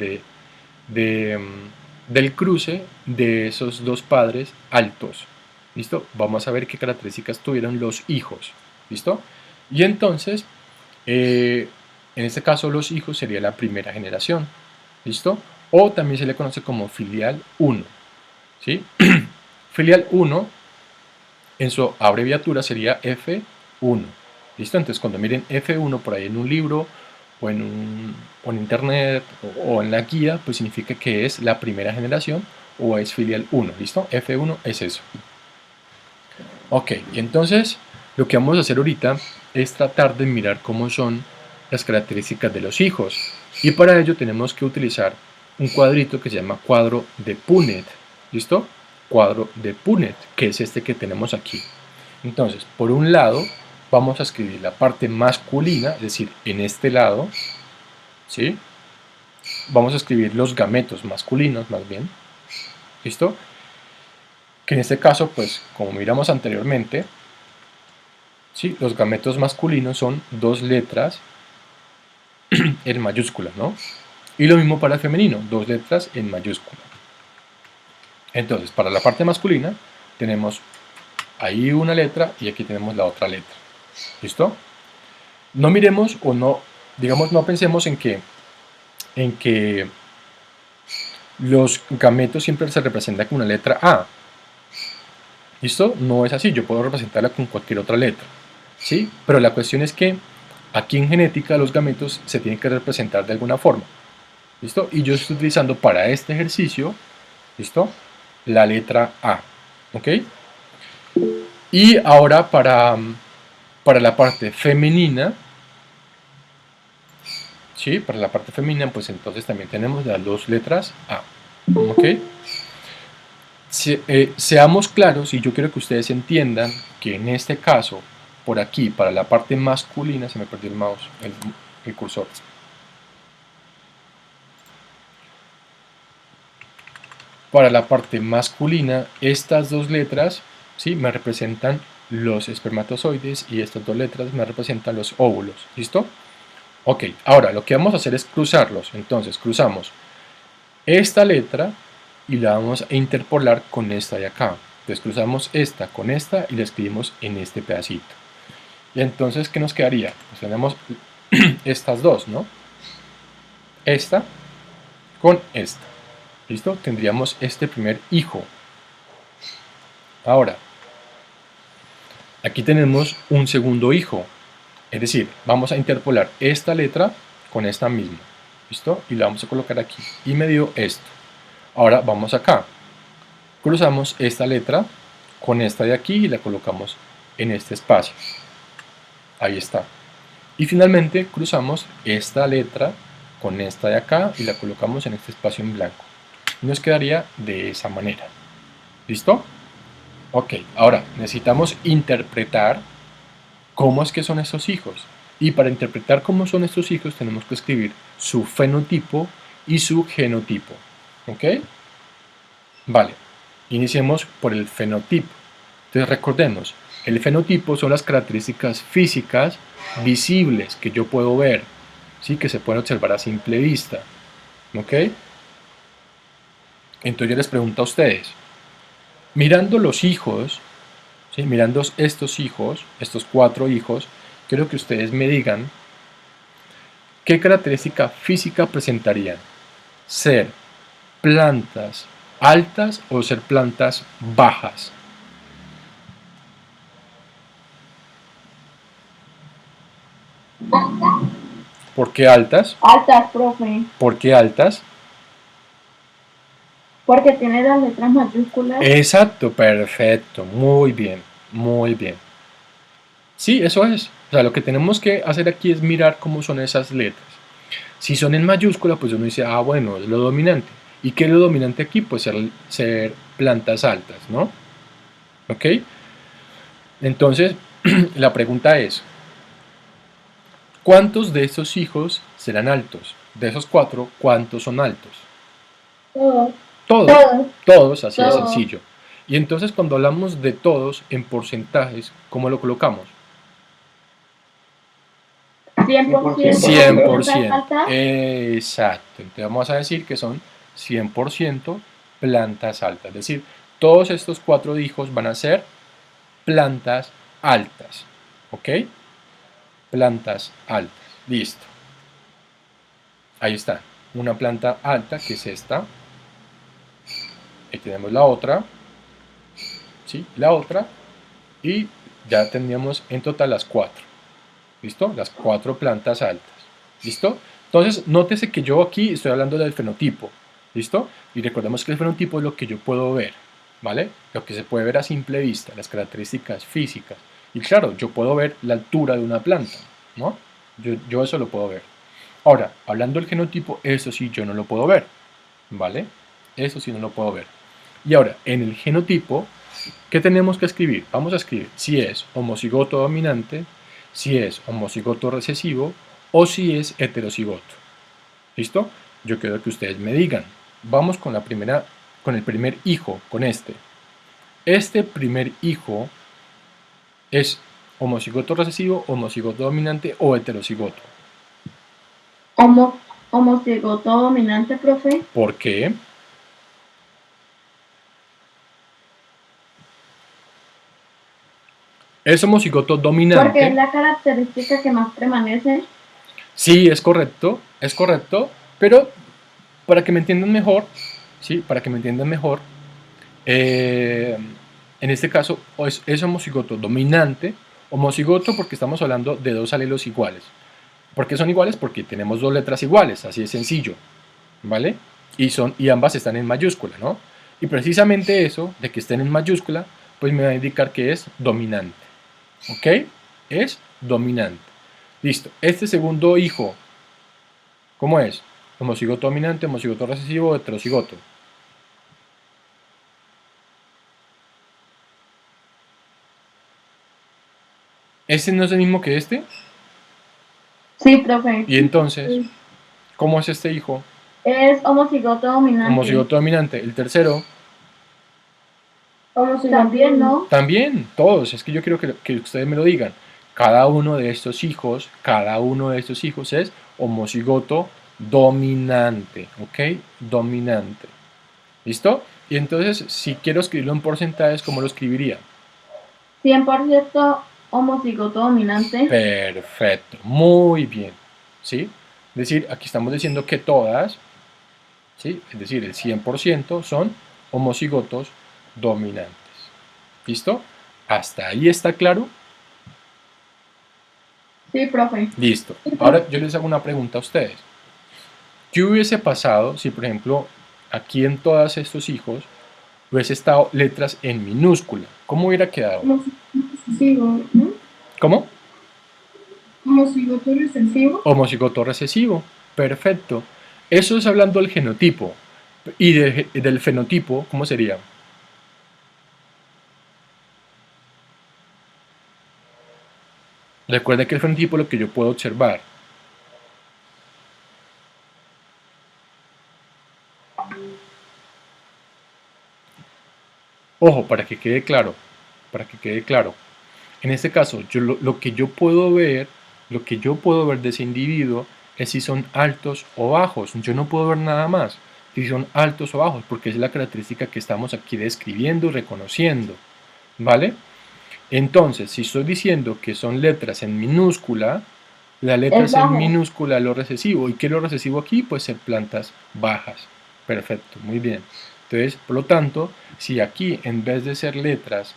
del cruce de esos dos padres altos? ¿Listo? Vamos a ver qué características tuvieron los hijos. ¿Listo? Y entonces, en este caso los hijos sería la primera generación. ¿Listo? O también se le conoce como filial 1. ¿Sí? Filial 1 en su abreviatura sería F1. ¿Listo? Entonces cuando miren F1 por ahí en un libro o en internet o en la guía, pues significa que es la primera generación o es filial 1. ¿Listo? F1 es eso. Ok, y entonces lo que vamos a hacer ahorita es tratar de mirar cómo son las características de los hijos. Y para ello tenemos que utilizar un cuadrito que se llama cuadro de Punnett. ¿Listo? Cuadro de Punnett, que es este que tenemos aquí. Entonces, por un lado, vamos a escribir la parte masculina, es decir, en este lado, ¿sí? Vamos a escribir los gametos masculinos, más bien. ¿Listo? Que en este caso, pues, como miramos anteriormente, ¿sí? Los gametos masculinos son dos letras en mayúscula, ¿no? Y lo mismo para el femenino, dos letras en mayúscula. Entonces, para la parte masculina, tenemos ahí una letra y aquí tenemos la otra letra. ¿Listo? No miremos o no, digamos, no pensemos en que los gametos siempre se representan con una letra A. ¿Listo? No es así, yo puedo representarla con cualquier otra letra. ¿Sí? Pero la cuestión es que aquí en genética los gametos se tienen que representar de alguna forma. ¿Listo? Y yo estoy utilizando para este ejercicio, ¿listo? La letra A. ¿Ok? Y ahora para la parte femenina, ¿sí? Para la parte femenina, pues entonces también tenemos las dos letras A. ¿Ok? Seamos claros, y yo quiero que ustedes entiendan que en este caso, por aquí, para la parte masculina, se me perdió el mouse, el cursor. Para la parte masculina, estas dos letras, ¿sí?, me representan los espermatozoides y estas dos letras me representan los óvulos. ¿Listo? Ok, ahora lo que vamos a hacer es cruzarlos. Entonces cruzamos esta letra y la vamos a interpolar con esta de acá. Entonces cruzamos esta con esta y la escribimos en este pedacito. Y entonces, ¿qué nos quedaría? Pues tenemos estas dos, ¿no? Esta con esta. ¿Listo? Tendríamos este primer hijo. Ahora, aquí tenemos un segundo hijo. Es decir, vamos a interpolar esta letra con esta misma. ¿Listo? Y la vamos a colocar aquí. Y me dio esto. Ahora vamos acá. Cruzamos esta letra con esta de aquí y la colocamos en este espacio. Ahí está. Y finalmente cruzamos esta letra con esta de acá y la colocamos en este espacio en blanco. Y nos quedaría de esa manera. ¿Listo? Ok, ahora necesitamos interpretar cómo es que son estos hijos. Y para interpretar cómo son estos hijos tenemos que escribir su fenotipo y su genotipo. ¿Ok? Vale, iniciemos por el fenotipo. Entonces recordemos, el fenotipo son las características físicas visibles que yo puedo ver, ¿sí?, que se pueden observar a simple vista. ¿Ok? Entonces yo les pregunto a ustedes, mirando los hijos, ¿sí?, mirando estos hijos, estos 4 hijos, quiero que ustedes me digan qué característica física presentarían. Ser plantas altas o ser plantas bajas. ¿Por qué altas? Altas, profe. ¿Por qué altas? Porque tiene las letras mayúsculas. Exacto, perfecto, muy bien, muy bien. Sí, eso es. O sea, lo que tenemos que hacer aquí es mirar cómo son esas letras. Si son en mayúscula, pues uno dice, ah, bueno, es lo dominante. ¿Y qué es lo dominante aquí? Pues ser plantas altas, ¿no? ¿Ok? Entonces, la pregunta es, ¿cuántos de estos hijos serán altos? De esos 4, ¿cuántos son altos? Todos. Todos, así de Todos. sencillo. Y entonces cuando hablamos de todos en porcentajes, ¿cómo lo colocamos? 100%. 100%. Altas. Exacto. Entonces vamos a decir que son 100% plantas altas. Es decir, todos estos 4 hijos van a ser plantas altas. ¿Ok? Plantas altas. Listo. Ahí está. Una planta alta, que es esta. Ahí tenemos la otra. ¿Sí? La otra. Y ya tendríamos en total las 4. ¿Listo? Las 4 plantas altas. ¿Listo? Entonces, nótese que yo aquí estoy hablando del fenotipo. ¿Listo? Y recordemos que el fenotipo es lo que yo puedo ver. ¿Vale? Lo que se puede ver a simple vista, las características físicas. Y claro, yo puedo ver la altura de una planta, ¿no? Yo eso lo puedo ver. Ahora, hablando del genotipo, eso sí yo no lo puedo ver. ¿Vale? Eso sí no lo puedo ver. Y ahora, en el genotipo, ¿qué tenemos que escribir? Vamos a escribir si es homocigoto dominante, si es homocigoto recesivo o si es heterocigoto. ¿Listo? Yo quiero que ustedes me digan. Vamos con el primer hijo, con este. Este primer hijo es homocigoto recesivo, homocigoto dominante o heterocigoto. Homocigoto dominante, profe. ¿Por qué? Es homocigoto dominante. Porque es la característica que más permanece. Sí, es correcto, pero para que me entiendan mejor, ¿sí? Para que me entiendan mejor, en este caso es homocigoto dominante, homocigoto porque estamos hablando de 2 alelos iguales. ¿Por qué son iguales? Porque tenemos 2 letras iguales, así de sencillo, ¿vale? Y ambas están en mayúscula, ¿no? Y precisamente eso, de que estén en mayúscula, pues me va a indicar que es dominante, ¿ok? Es dominante. Listo. Este segundo hijo, ¿cómo es? Homocigoto dominante, homocigoto recesivo, heterocigoto. ¿Este no es el mismo que este? Sí, profe. Y entonces, ¿cómo es este hijo? Es homocigoto dominante. Homocigoto dominante. El tercero, También, ¿no? también, todos. Es que yo quiero que ustedes me lo digan. Cada uno de estos hijos es homocigoto dominante, ¿ok? Dominante. ¿Listo? Y entonces, si quiero escribirlo en porcentajes, ¿cómo lo escribiría? 100% homocigoto dominante. Perfecto, muy bien. ¿Sí? Es decir, aquí estamos diciendo que todas, ¿sí? Es decir, el 100% son homocigotos dominantes. ¿Listo? ¿Hasta ahí está claro? Sí, profe. Listo. Ahora yo les hago una pregunta a ustedes. ¿Qué hubiese pasado si, por ejemplo, aquí en todos estos hijos hubiese estado letras en minúscula? ¿Cómo hubiera quedado? Recesivo, ¿no? ¿Cómo? Homocigoto recesivo. Homocigoto recesivo. Perfecto. Eso es hablando del genotipo. Y del fenotipo, ¿cómo sería? Recuerda que el fenotipo es lo que yo puedo observar. Ojo, para que quede claro. En este caso, lo que yo puedo ver de ese individuo es si son altos o bajos. Yo no puedo ver nada más si son altos o bajos, porque es la característica que estamos aquí describiendo y reconociendo. ¿Vale? Entonces, si estoy diciendo que son letras en minúscula, las letras en minúscula es lo recesivo. ¿Y qué es lo recesivo aquí? Pues ser plantas bajas. Perfecto, muy bien. Entonces, por lo tanto, si aquí en vez de ser letras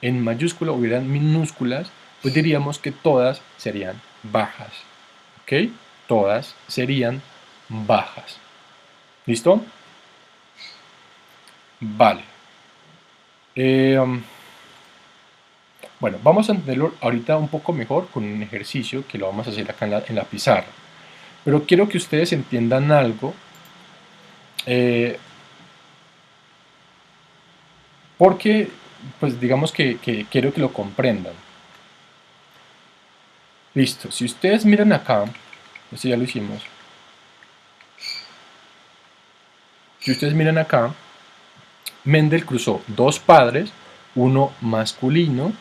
en mayúscula hubieran minúsculas, pues diríamos que todas serían bajas. ¿Ok? Todas serían bajas. ¿Listo? Vale. Bueno, vamos a entenderlo ahorita un poco mejor con un ejercicio que lo vamos a hacer acá en la pizarra. Pero quiero que ustedes entiendan algo, porque, pues digamos que quiero que lo comprendan. Listo, si ustedes miran acá, esto ya lo hicimos. Si ustedes miran acá, Mendel cruzó dos padres, uno masculino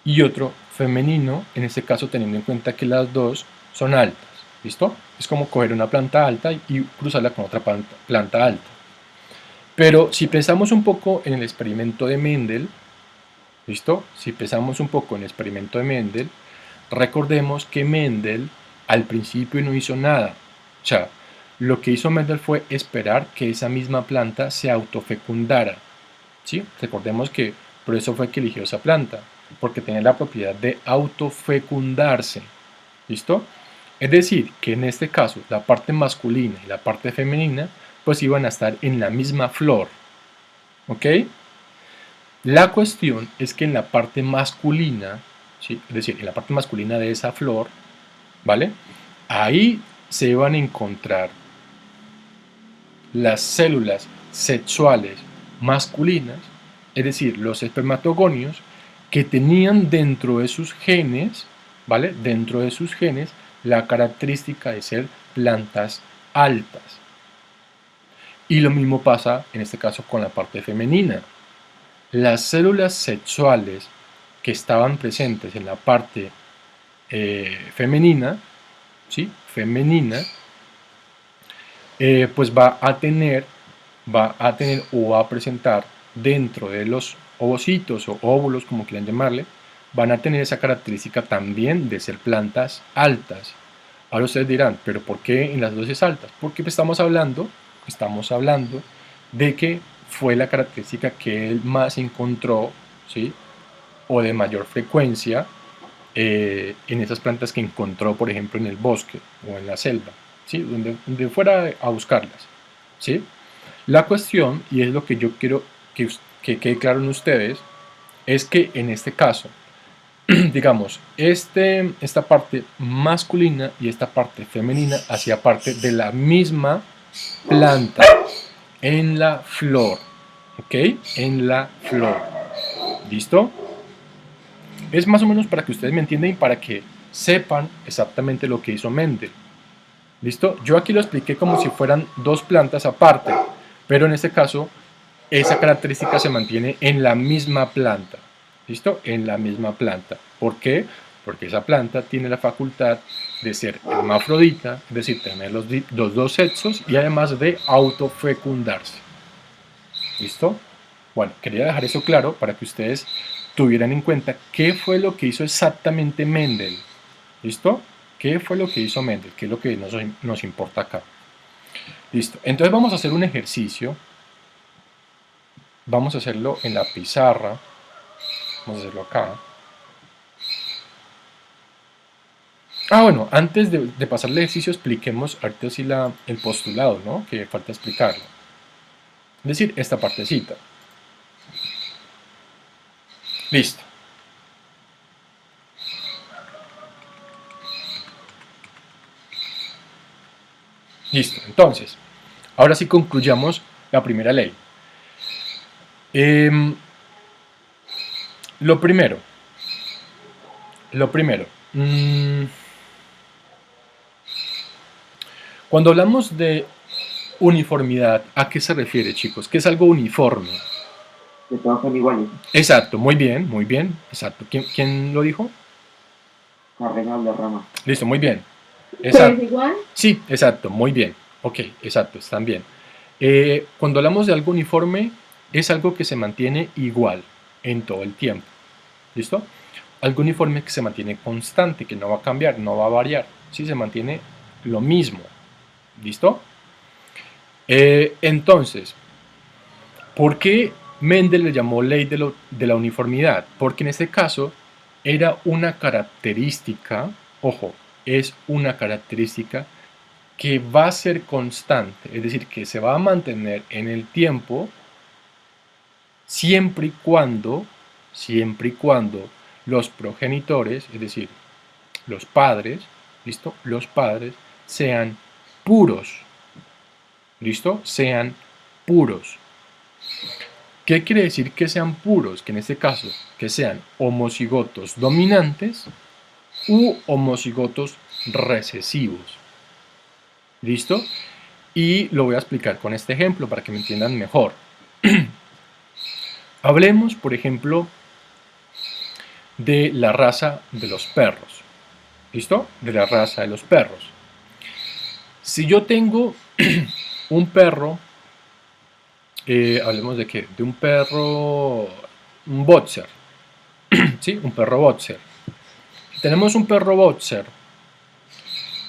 y otro femenino, en este caso teniendo en cuenta que las dos son altas. ¿Listo? Es como coger una planta alta y cruzarla con otra planta alta. Pero si pensamos un poco en el experimento de Mendel, ¿listo? Si pensamos un poco en el experimento de Mendel, recordemos que Mendel al principio no hizo nada. O sea, lo que hizo Mendel fue esperar que esa misma planta se autofecundara. ¿Sí? Recordemos que por eso fue que eligió esa planta, porque tenía la propiedad de autofecundarse. ¿Listo? Es decir, que en este caso la parte masculina y la parte femenina pues iban a estar en la misma flor. ¿Ok? La cuestión es que en la parte masculina, ¿sí? Es decir, en la parte masculina de esa flor, ¿vale? Ahí se van a encontrar las células sexuales masculinas, es decir, los espermatogonios, que tenían dentro de sus genes, ¿vale? Dentro de sus genes, la característica de ser plantas altas. Y lo mismo pasa, en este caso, con la parte femenina. Las células sexuales que estaban presentes en la parte femenina, ¿sí? Femenina, pues va a tener o va a presentar dentro de los ovocitos o óvulos, como quieran llamarle, van a tener esa característica también de ser plantas altas. Ahora ustedes dirán, ¿pero por qué en las dos es altas? Porque estamos hablando de que fue la característica que él más encontró, ¿sí? O de mayor frecuencia en esas plantas que encontró, por ejemplo, en el bosque o en la selva, ¿sí? Donde fuera a buscarlas, ¿sí? La cuestión, y es lo que yo quiero que quede claro en ustedes, es que en este caso, digamos, esta parte masculina y esta parte femenina hacía parte de la misma planta en la flor, ¿ok? En la flor, ¿listo? Es más o menos para que ustedes me entiendan y para que sepan exactamente lo que hizo Mendel. ¿Listo? Yo aquí lo expliqué como si fueran dos plantas aparte, pero en este caso esa característica se mantiene en la misma planta. ¿Listo? En la misma planta. ¿Por qué? Porque esa planta tiene la facultad de ser hermafrodita, es decir, tener los dos sexos y además de autofecundarse. ¿Listo? Bueno, quería dejar eso claro para que ustedes tuvieran en cuenta qué fue lo que hizo exactamente Mendel. ¿Listo? ¿Qué fue lo que hizo Mendel? ¿Qué es lo que nos importa acá? Listo. Entonces vamos a hacer un ejercicio. Vamos a hacerlo en la pizarra. Vamos a hacerlo acá. Bueno, antes de pasar el ejercicio expliquemos ahorita sí el postulado, ¿no? Que falta explicarlo. Es decir, esta partecita. Listo. Listo. Entonces, ahora sí concluyamos la primera ley. Lo primero. Cuando hablamos de uniformidad, ¿a qué se refiere, chicos? ¿Qué es algo uniforme? Que todos son iguales. Exacto, muy bien, exacto. ¿Quién lo dijo? Cardenal de Rama. Listo, muy bien. Exacto. ¿Es igual? Sí, exacto, muy bien. Ok, exacto, están bien. Cuando hablamos de algo uniforme, es algo que se mantiene igual en todo el tiempo. ¿Listo? Algo uniforme que se mantiene constante, que no va a cambiar, no va a variar. Sí, se mantiene lo mismo. ¿Listo? Entonces, ¿por qué Mendel le llamó ley de la uniformidad? Porque en este caso era una característica, ojo, es una característica que va a ser constante, es decir, que se va a mantener en el tiempo siempre y cuando los progenitores, es decir, los padres, ¿listo? Los padres sean puros, ¿listo? Sean puros. ¿Qué quiere decir que sean puros? Que en este caso, que sean homocigotos dominantes u homocigotos recesivos. ¿Listo? Y lo voy a explicar con este ejemplo para que me entiendan mejor. Hablemos, por ejemplo, de la raza de los perros. ¿Listo? De la raza de los perros. Si yo tengo un perro, hablemos de qué, de un perro, un boxer, ¿sí? Un perro boxer. Si tenemos un perro boxer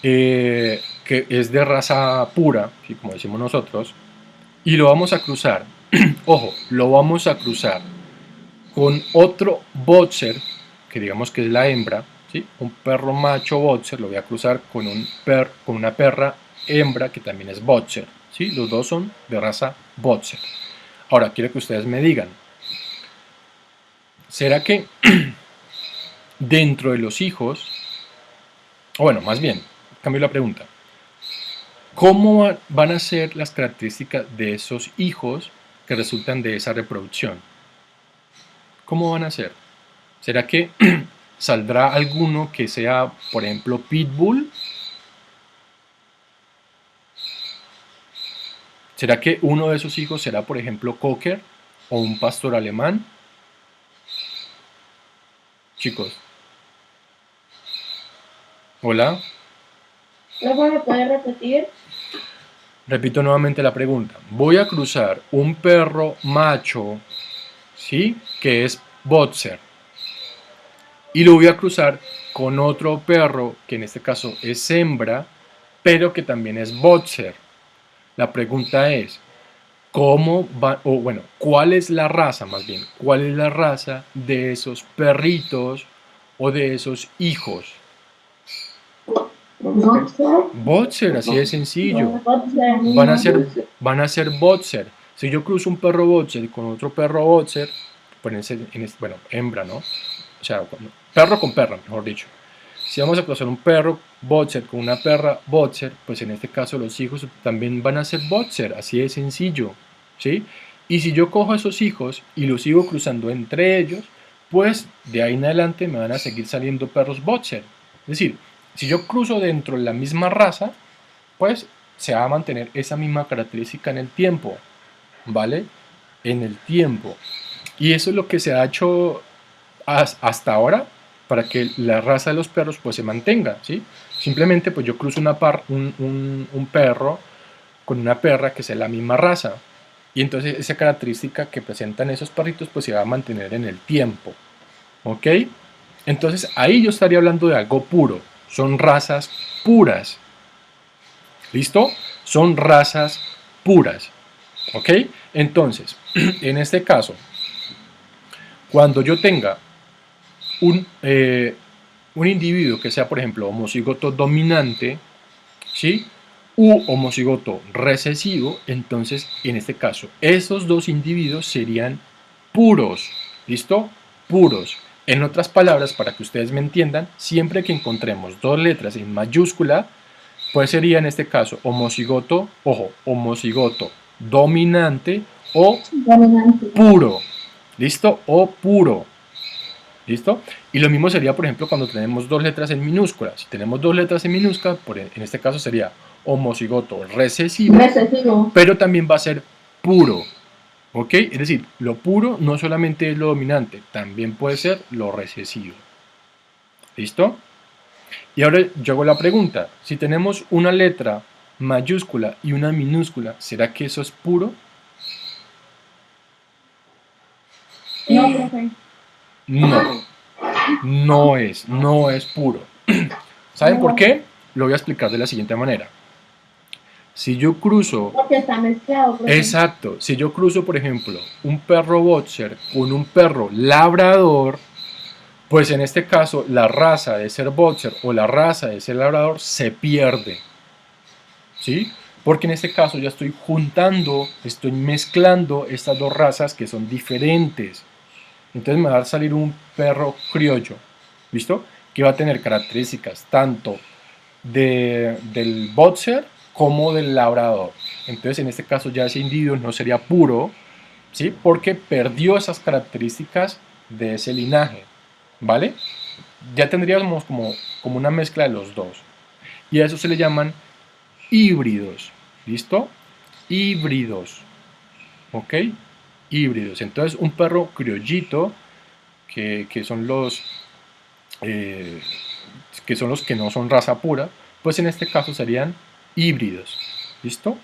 que es de raza pura, ¿sí? Como decimos nosotros, y lo vamos a cruzar, ojo, lo vamos a cruzar con otro boxer, que digamos que es la hembra, ¿sí? Un perro macho boxer, lo voy a cruzar con, con una perra hembra que también es boxer, ¿sí? Los dos son de raza boxer. Ahora, quiero que ustedes me digan, ¿será que dentro de los hijos, o bueno, más bien, cambio la pregunta, ¿cómo van a ser las características de esos hijos que resultan de esa reproducción? ¿Cómo van a ser? ¿Será que saldrá alguno que sea, por ejemplo, pitbull? ¿Será que uno de esos hijos será, por ejemplo, cocker o un pastor alemán? Chicos. Hola. ¿Luego me puede repetir? Repito nuevamente la pregunta. Voy a cruzar un perro macho, ¿sí? Que es boxer. Y lo voy a cruzar con otro perro, que en este caso es hembra, pero que también es boxer. La pregunta es, ¿cuál es la raza, más bien? ¿Cuál es la raza de esos perritos o de esos hijos? Boxer, así de sencillo. Van a ser boxer. Si yo cruzo un perro boxer con otro perro boxer, bueno, hembra, ¿no? O sea, perro con perra, mejor dicho. Si vamos a cruzar un perro boxer con una perra boxer, pues en este caso los hijos también van a ser boxer, así de sencillo, ¿sí? Y si yo cojo a esos hijos y los sigo cruzando entre ellos, pues de ahí en adelante me van a seguir saliendo perros boxer, Es decir, si yo cruzo dentro de la misma raza, pues se va a mantener esa misma característica en el tiempo, ¿vale? En el tiempo. Y eso es lo que se ha hecho hasta ahora para que la raza de los perros pues se mantenga, ¿sí? Simplemente pues yo cruzo un perro con una perra que sea la misma raza. Y entonces esa característica que presentan esos perritos pues se va a mantener en el tiempo. ¿Ok? Entonces ahí yo estaría hablando de algo puro. Son razas puras. ¿Listo? Son razas puras. ¿Ok? Entonces, en este caso, cuando yo tenga un individuo que sea, por ejemplo, homocigoto dominante, ¿sí? U homocigoto recesivo, entonces, en este caso, esos dos individuos serían puros. ¿Listo? Puros. En otras palabras, para que ustedes me entiendan, siempre que encontremos dos letras en mayúscula, pues sería en este caso homocigoto, ojo, homocigoto dominante o Dominante. puro. ¿Listo? O puro. ¿Listo? Y lo mismo sería, por ejemplo, cuando tenemos dos letras en minúscula. Si tenemos dos letras en minúscula, en este caso sería homocigoto recesivo, Recesivo. pero también va a ser puro. ¿Ok? Es decir, lo puro no solamente es lo dominante, también puede ser lo recesivo. ¿Listo? Y ahora yo hago la pregunta, si tenemos una letra mayúscula y una minúscula, ¿será que eso es puro? No, profe. No, no es puro. ¿Saben por qué? Lo voy a explicar de la siguiente manera. Si yo cruzo, Porque está mezclado, profe. exacto, si yo cruzo, por ejemplo, un perro boxer con un perro labrador, pues en este caso la raza de ser boxer o la raza de ser labrador se pierde, ¿sí? Porque en este caso ya estoy juntando, estoy mezclando estas dos razas que son diferentes. Entonces me va a salir un perro criollo, ¿listo? Que va a tener características tanto del boxer como del labrador. Entonces en este caso ya ese individuo no sería puro, ¿sí? Porque perdió esas características de ese linaje, ¿vale? Ya tendríamos como una mezcla de los dos. Y a eso se le llaman híbridos, ¿listo? Híbridos, ¿ok? Híbridos. Entonces un perro criollito, que son eh, los que no son raza pura, pues en este caso serían híbridos, ¿listo?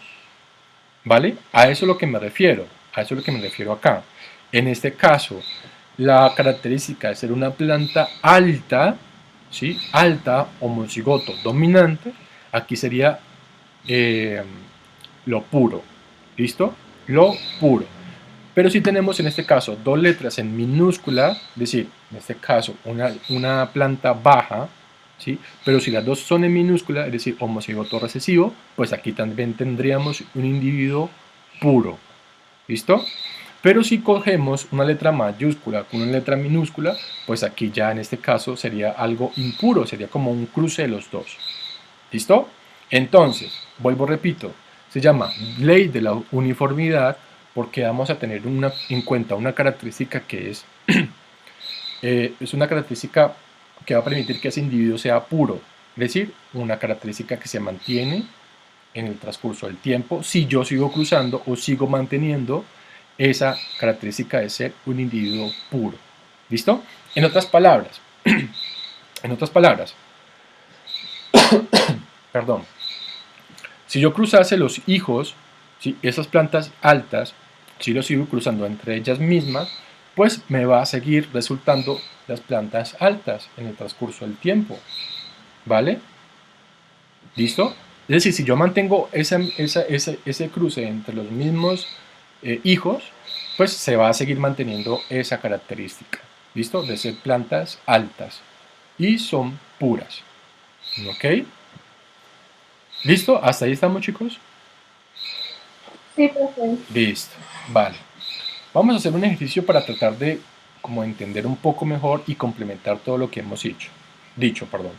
¿Vale? A eso es lo que me refiero, a eso es lo que me refiero acá. En este caso, la característica de ser una planta alta, ¿sí? Alta, homocigoto dominante, aquí sería eh, lo puro, ¿listo? Lo puro. Pero si tenemos en este caso dos letras en minúscula, es decir, en este caso una planta baja, ¿sí? Pero si las dos son en minúscula, es decir, homocigoto recesivo, pues aquí también tendríamos un individuo puro. ¿Listo? Pero si cogemos una letra mayúscula con una letra minúscula, pues aquí ya en este caso sería algo impuro, sería como un cruce de los dos. ¿Listo? Entonces, vuelvo, repito, se llama ley de la uniformidad porque vamos a tener en cuenta una característica que es una característica que va a permitir que ese individuo sea puro, es decir, una característica que se mantiene en el transcurso del tiempo si yo sigo cruzando o sigo manteniendo esa característica de ser un individuo puro. ¿Listo? En otras palabras, perdón, si yo cruzase los hijos, ¿sí? Esas plantas altas, si lo sigo cruzando entre ellas mismas, pues me va a seguir resultando las plantas altas en el transcurso del tiempo. ¿Vale? ¿Listo? Es decir, si yo mantengo ese cruce entre los mismos hijos, pues se va a seguir manteniendo esa característica. ¿Listo? De ser plantas altas. Y son puras. ¿Ok? ¿Listo? ¿Hasta ahí estamos, chicos? Sí, profe. Listo, vale. Vamos a hacer un ejercicio para tratar de como entender un poco mejor y complementar todo lo que hemos dicho, perdón.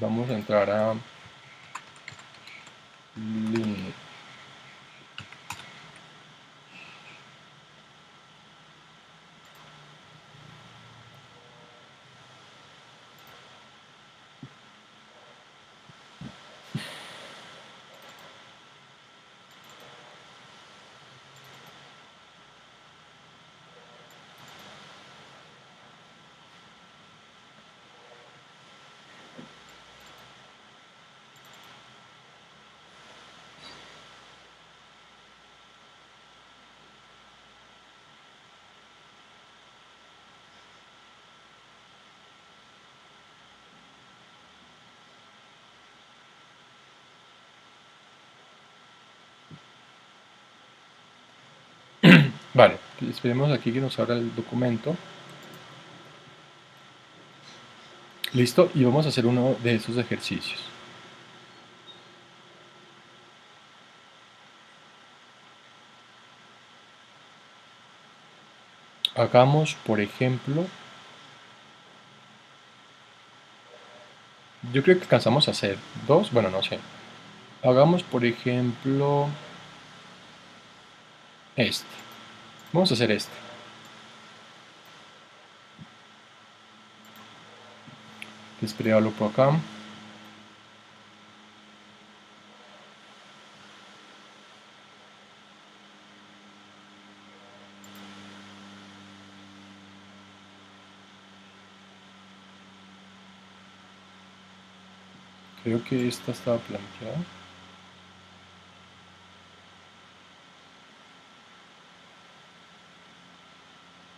Vamos a entrar a línea. Vale, esperemos aquí que nos abra el documento. Listo, y vamos a hacer uno de esos ejercicios. Hagamos, por ejemplo, yo creo que alcanzamos a hacer dos, bueno, no sé. Hagamos, por ejemplo, este. Vamos a hacer este. Espéralo por acá. Creo que esta estaba planteada.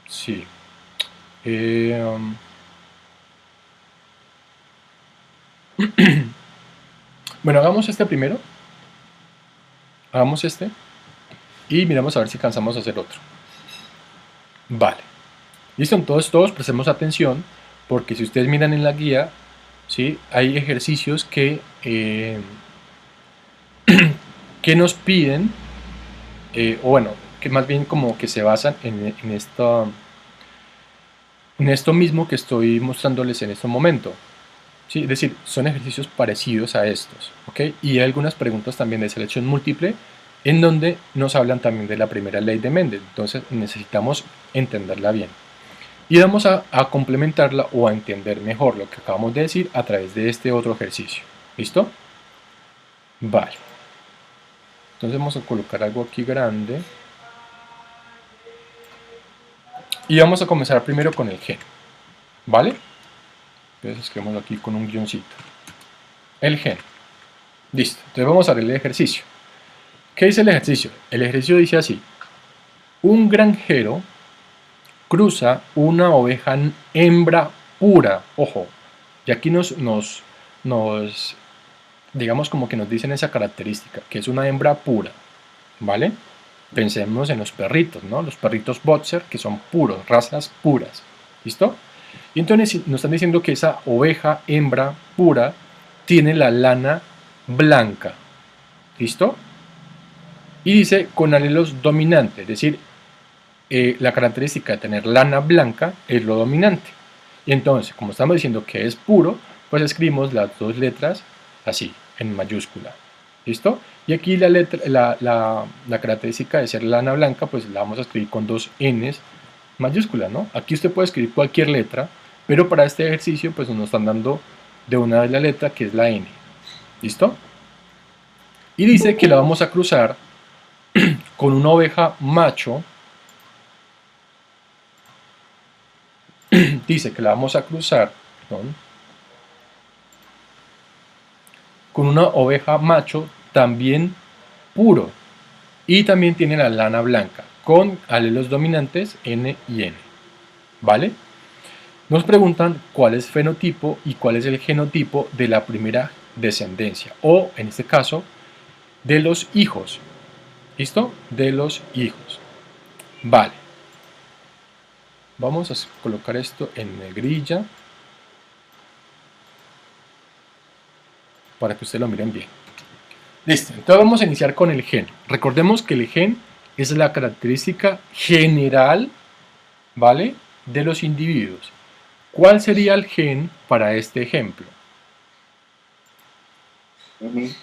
Sí. Bueno, hagamos este primero. Hagamos este. Y miramos a ver si alcanzamos a hacer otro. Vale. Listo, entonces todos prestemos atención, porque si ustedes miran en la guía, ¿sí? Hay ejercicios que nos piden, o bueno, que más bien como que se basan en esto mismo que estoy mostrándoles en este momento. ¿Sí? Es decir, son ejercicios parecidos a estos, ¿ok? Y hay algunas preguntas también de selección múltiple en donde nos hablan también de la primera ley de Mendel. Entonces necesitamos entenderla bien. Y vamos a complementarla o a entender mejor lo que acabamos de decir a través de este otro ejercicio. ¿Listo? Vale. Entonces vamos a colocar algo aquí grande. Y vamos a comenzar primero con el gen. ¿Vale? Entonces escribimos aquí con un guioncito. El gen. Listo. Entonces vamos a ver el ejercicio. ¿Qué dice el ejercicio? El ejercicio dice así. Un granjero cruza una oveja hembra pura. Ojo. Y aquí digamos como que nos dicen esa característica, que es una hembra pura. ¿Vale? Pensemos en los perritos, ¿no? Los perritos boxer, que son puros, razas puras. ¿Listo? Y entonces nos están diciendo que esa oveja hembra pura tiene la lana blanca. ¿Listo? Y dice con alelos dominantes, es decir, la característica de tener lana blanca es lo dominante. Y entonces, como estamos diciendo que es puro, pues escribimos las dos letras así, en mayúscula. ¿Listo? Y aquí la característica de ser lana blanca, pues la vamos a escribir con dos N's mayúsculas, ¿no? Aquí usted puede escribir cualquier letra, pero para este ejercicio, pues nos están dando de una vez la letra que es la N. ¿Listo? Y dice que la vamos a cruzar con una oveja macho. Dice que la vamos a cruzar, perdón, con una oveja macho también puro y también tiene la lana blanca con alelos dominantes N y N. ¿Vale? Nos preguntan cuál es el fenotipo y cuál es el genotipo de la primera descendencia, o en este caso de los hijos. ¿Listo? De los hijos. Vale. Vamos a colocar esto en negrilla para que ustedes lo miren bien. Listo, entonces vamos a iniciar con el gen. Recordemos que el gen es la característica general, ¿vale?, de los individuos. ¿Cuál sería el gen para este ejemplo? M.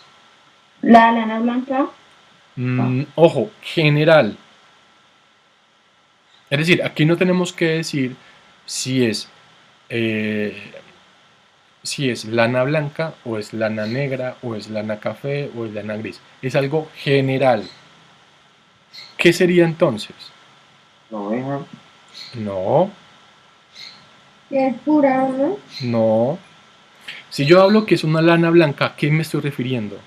La lana blanca. Ojo, general. Es decir, aquí no tenemos que decir si es lana blanca o es lana negra o es lana café o es lana gris. Es algo general. ¿Qué sería entonces? La oveja. No, Que es pura, ¿no? no. Si yo hablo que es una lana blanca, ¿a qué me estoy refiriendo?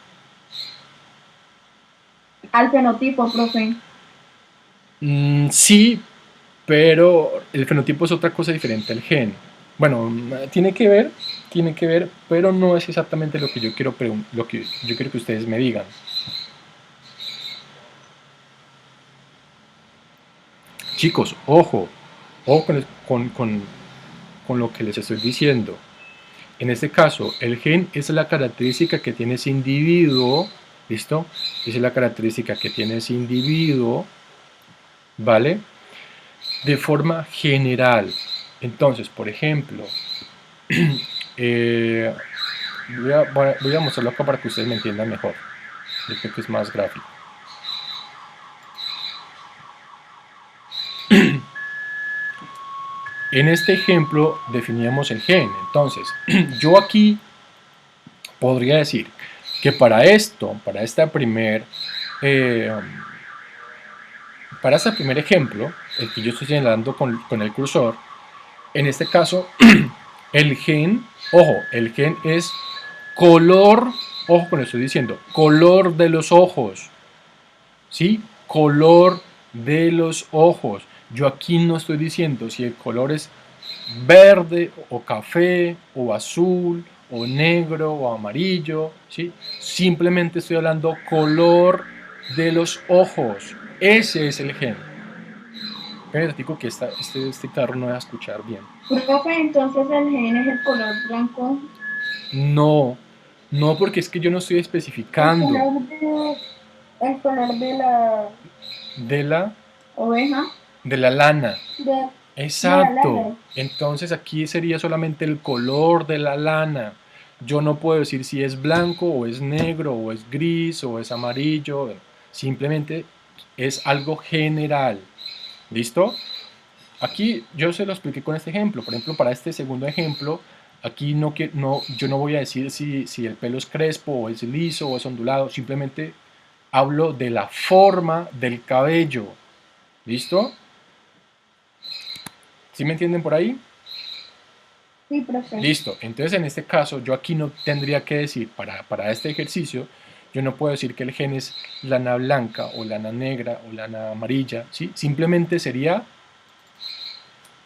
Al fenotipo, profe. Sí, pero el fenotipo es otra cosa diferente al gen. Bueno, tiene que ver, pero no es exactamente lo que yo quiero que ustedes me digan. Chicos, ojo, ojo con lo que les estoy diciendo. En este caso, el gen es la característica que tiene ese individuo, ¿listo? Esa es la característica que tiene ese individuo, ¿vale? De forma general. Entonces, por ejemplo, voy a mostrarlo acá para que ustedes me entiendan mejor. Yo creo que es más gráfico. En este ejemplo definíamos el gen. Entonces, yo aquí podría decir que para esto, para este primer ejemplo, el que yo estoy señalando con el cursor, en este caso, el gen, ojo, el gen es color, ojo con lo que estoy diciendo, color de los ojos, ¿sí? Color de los ojos. Yo aquí no estoy diciendo si el color es verde o café o azul o negro o amarillo, ¿sí? Simplemente estoy hablando color de los ojos. Ese es el gen. Digo que este carro no va a escuchar bien. Profe, entonces el gen es el color blanco. No, no, porque es que yo no estoy especificando El color de la de la oveja. de la lana. De Exacto. la lana. Entonces aquí sería solamente el color de la lana. Yo no puedo decir si es blanco o es negro o es gris o es amarillo. Simplemente es algo general. ¿Listo? Aquí yo se lo expliqué con este ejemplo. Por ejemplo, para este segundo ejemplo, aquí yo no voy a decir si el pelo es crespo o es liso o es ondulado. Simplemente hablo de la forma del cabello. ¿Listo? ¿Sí me entienden por ahí? Sí, profe. Listo. Entonces, en este caso, yo aquí no tendría que decir, para este ejercicio, yo no puedo decir que el gen es lana blanca o lana negra o lana amarilla, ¿sí? Simplemente sería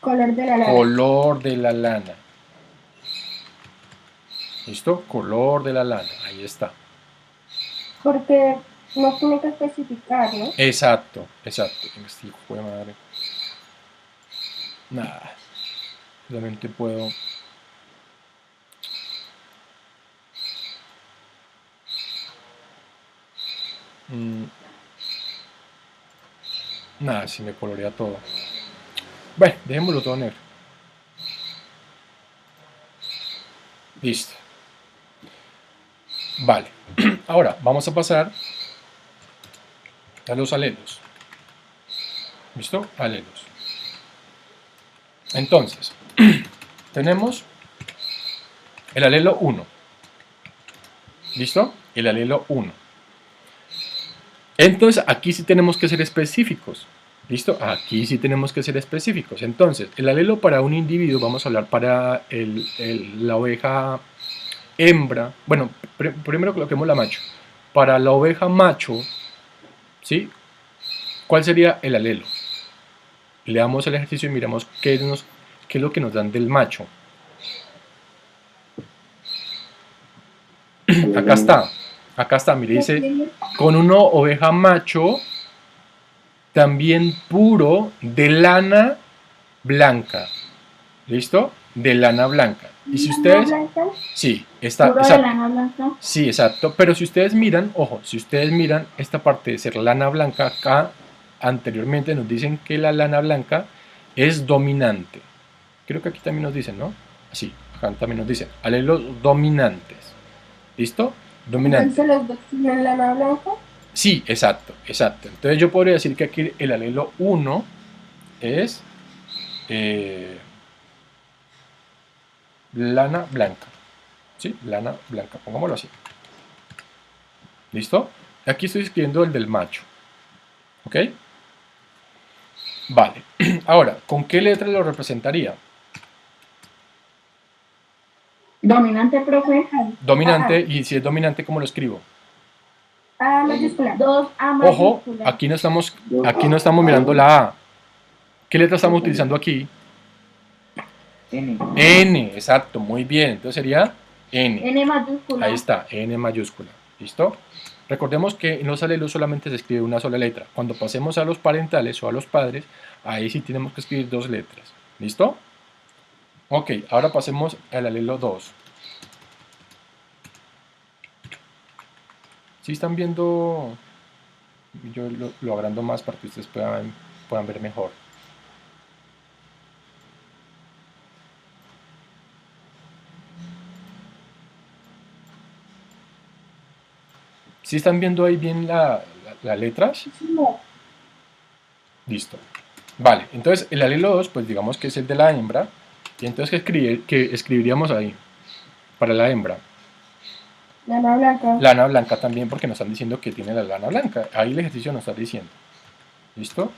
Color de la lana. color de la lana. ¿Listo? Color de la lana. Ahí está. Porque no tiene que especificar, ¿no? Exacto, exacto. Este hijo de madre. Nada. Solamente puedo. Nada, si me colorea todo. Bueno, dejémoslo todo negro. Listo. Vale. Ahora, vamos a pasar a los alelos. ¿Listo? Alelos. Entonces, tenemos el alelo 1. ¿Listo? El alelo 1. Entonces, aquí sí tenemos que ser específicos. ¿Listo? Aquí sí tenemos que ser específicos. Entonces, el alelo para un individuo, vamos a hablar para la oveja hembra. Bueno, primero coloquemos la macho. Para la oveja macho, ¿sí? ¿Cuál sería el alelo? Le damos el ejercicio y miramos qué es lo que nos dan del macho. Acá está, mire, dice, con una oveja macho, también puro, de lana blanca. ¿Listo? De lana blanca. Y si ustedes... Sí, está, ¿Puro exacto. de lana blanca? Sí, exacto. Pero si ustedes miran, ojo, si ustedes miran esta parte de ser lana blanca, acá anteriormente nos dicen que la lana blanca es dominante. Creo que aquí también nos dicen, ¿no? Sí, acá también nos dicen alelos dominantes. ¿Listo? Dominante. ¿Entonces los dos tienen lana blanca? Sí, exacto, exacto. Entonces yo podría decir que aquí el alelo 1 es lana blanca. ¿Sí? Lana blanca, pongámoslo así. ¿Listo? Aquí estoy escribiendo el del macho. ¿Ok? Vale. Ahora, ¿con qué letra lo representaría? Dominante, profe. Dominante, y si es dominante, ¿cómo lo escribo? A mayúscula. 2A mayúscula. Ojo, aquí no estamos mirando la A. ¿Qué letra estamos utilizando aquí? N. N, exacto, muy bien. Entonces sería N. N mayúscula. Ahí está, N mayúscula. ¿Listo? Recordemos que en los alelos solamente se escribe una sola letra. Cuando pasemos a los parentales o a los padres, ahí sí tenemos que escribir dos letras. ¿Listo? Ok, ahora pasemos al alelo 2. Si están viendo, yo lo agrando más para que ustedes puedan ver mejor. ¿Sí están viendo ahí bien las letras? No. Listo. Vale, entonces el alelo 2, pues digamos que es el de la hembra. Y entonces, ¿qué escribiríamos ahí para la hembra? Lana blanca. Lana blanca también, porque nos están diciendo que tiene la lana blanca. Ahí el ejercicio nos está diciendo. ¿Listo?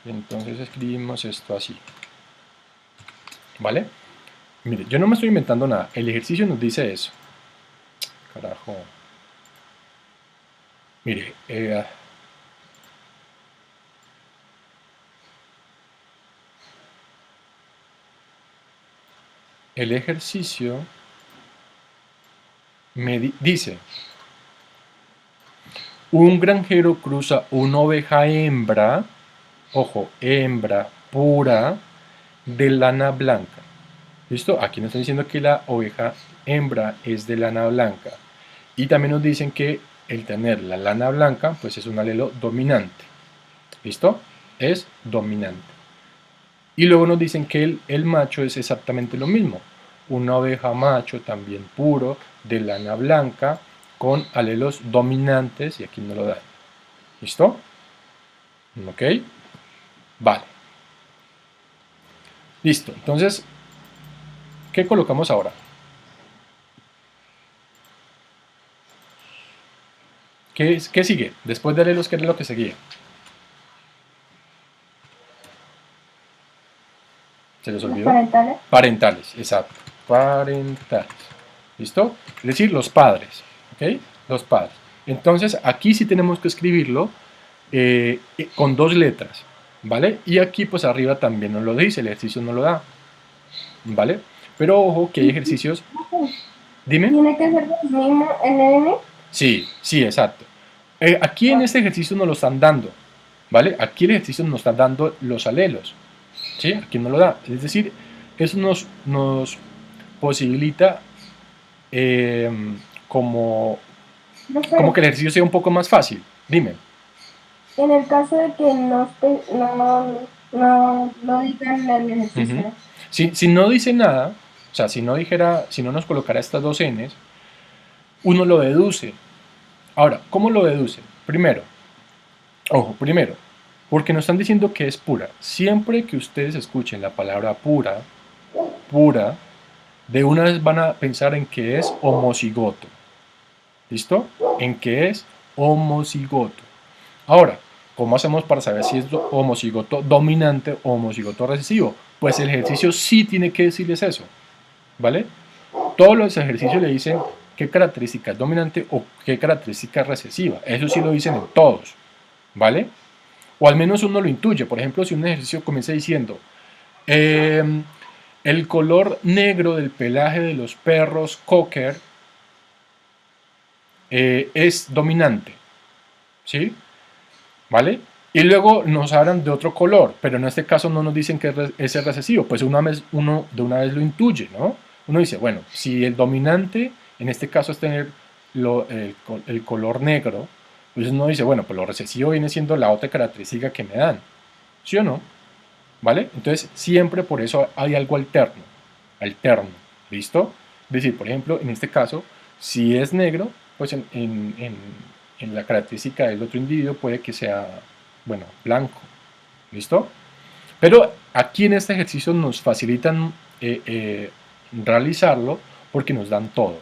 Entonces escribimos esto así. ¿Vale? Mire, yo no me estoy inventando nada. El ejercicio nos dice eso. Carajo. Mire, el ejercicio me dice: un granjero cruza una oveja hembra, ojo, hembra pura, de lana blanca. ¿Listo? Aquí nos están diciendo que la oveja hembra es de lana blanca. Y también nos dicen que el tener la lana blanca, pues es un alelo dominante. ¿Listo? Es dominante. Y luego nos dicen que el macho es exactamente lo mismo. Una oveja macho también puro, de lana blanca, con alelos dominantes, y aquí no lo dan. ¿Listo? ¿Ok? Vale. Listo. Entonces, ¿qué colocamos ahora? ¿Qué sigue? Después de alelos, ¿qué es lo que seguía? ¿Se les olvidó? Parentales. Parentales, exacto. Parentales. ¿Listo? Es decir, los padres. ¿Ok? Los padres. Entonces, aquí sí tenemos que escribirlo con dos letras. ¿Vale? Y aquí, pues arriba también nos lo dice, el ejercicio no lo da. ¿Vale? Pero ojo que hay ejercicios. Dime. Tiene que ser el mismo NN. Sí, sí, exacto. Aquí en este ejercicio nos lo están dando. ¿Vale? Aquí el ejercicio nos está dando los alelos. ¿Sí? Aquí no lo da. Es decir, eso nos posibilita como que el ejercicio sea un poco más fácil. Dime. En el caso de que no digan el ejercicio. Ujú. Si no dice nada, o sea, si no nos colocara estas dos Ns, uno lo deduce. Ahora, ¿cómo lo deduce? Primero, porque nos están diciendo que es pura. Siempre que ustedes escuchen la palabra pura, de una vez van a pensar en que es homocigoto. ¿Listo? En que es homocigoto. Ahora, ¿cómo hacemos para saber si es homocigoto dominante o homocigoto recesivo? Pues el ejercicio sí tiene que decirles eso. ¿Vale? Todos los ejercicios le dicen qué característica es dominante o qué característica es recesiva. Eso sí lo dicen en todos. ¿Vale? O al menos uno lo intuye. Por ejemplo, si un ejercicio comienza diciendo el color negro del pelaje de los perros cocker es dominante. ¿Sí? ¿Vale? Y luego nos hablan de otro color, pero en este caso no nos dicen que es el recesivo, pues uno de una vez lo intuye, ¿no? Uno dice, bueno, si el dominante en este caso es tener el color negro, pues uno dice, bueno, pues lo recesivo viene siendo la otra característica que me dan, ¿sí o no? ¿Vale? Entonces siempre por eso hay algo alterno, ¿listo? Es decir, por ejemplo, en este caso, si es negro, pues en la característica del otro individuo puede que sea, bueno, blanco, ¿listo? Pero aquí en este ejercicio nos facilitan realizarlo porque nos dan todo.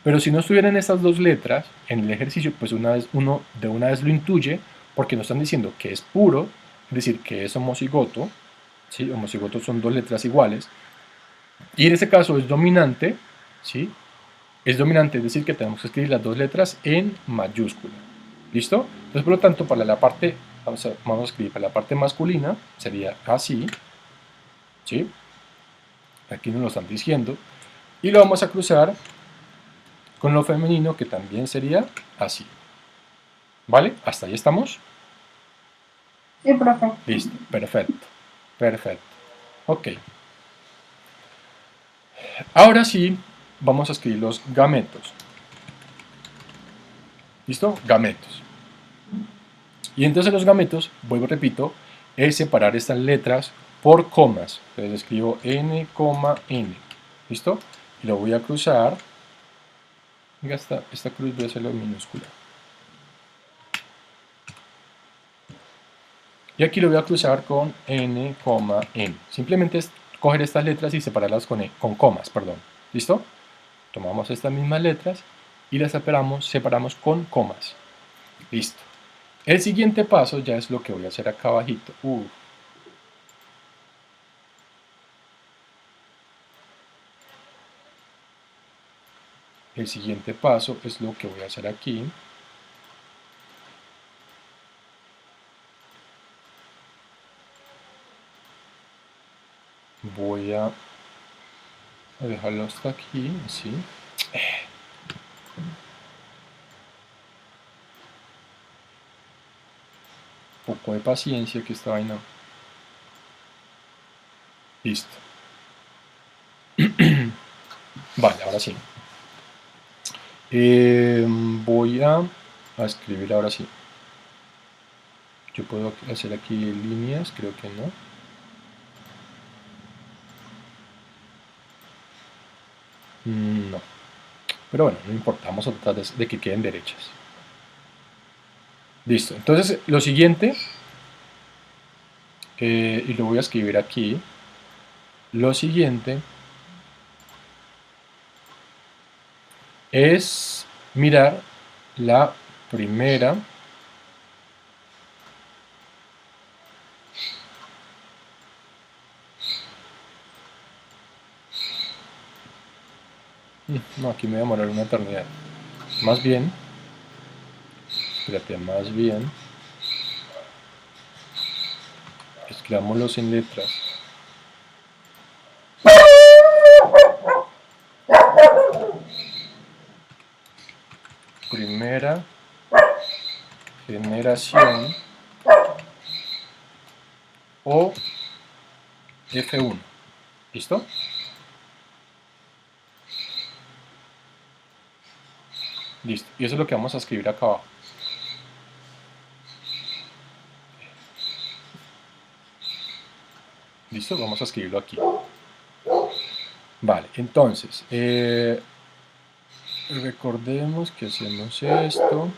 Pero si no estuvieran estas dos letras en el ejercicio, pues uno de una vez lo intuye porque nos están diciendo que es puro, es decir, que es homocigoto, ¿sí? Homocigoto son dos letras iguales, y en este caso es dominante, ¿sí? Es dominante, es decir, que tenemos que escribir las dos letras en mayúscula. ¿Listo? Entonces, por lo tanto, para la parte, vamos a escribir para la parte masculina, sería así, ¿sí? Aquí nos lo están diciendo. Y lo vamos a cruzar con lo femenino, que también sería así. ¿Vale? ¿Hasta ahí estamos? Sí, profe. Listo, perfecto, perfecto. Ok, ahora sí vamos a escribir los gametos. ¿Listo? Gametos. Y entonces los gametos, vuelvo, repito, es separar estas letras por comas. Entonces escribo n, n. ¿Listo? Y lo voy a cruzar. Venga, esta cruz voy a hacerlo en minúscula. Y aquí lo voy a cruzar con n, n. Simplemente es coger estas letras y separarlas con comas, perdón. ¿Listo? Tomamos estas mismas letras y las separamos con comas. Listo. El siguiente paso ya es lo que voy a hacer acá abajito. El siguiente paso es lo que voy a hacer aquí. Voy a dejarlo hasta aquí, así. Un poco de paciencia que esta vaina. Listo. Vale, ahora sí. Voy a escribir ahora sí. Yo puedo hacer aquí líneas, creo que no. No. Pero bueno, no importa, vamos a tratar de que queden derechas. Listo, entonces lo siguiente, y lo voy a escribir aquí, lo siguiente es mirar la primera no, aquí me voy a demorar una eternidad. Más bien, espérate, más bien, escribámoslos en letras. Primera generación o F1. ¿Listo? Listo. Y eso es lo que vamos a escribir acá abajo. ¿Listo? Vamos a escribirlo aquí. Vale, entonces, recordemos que hacemos esto.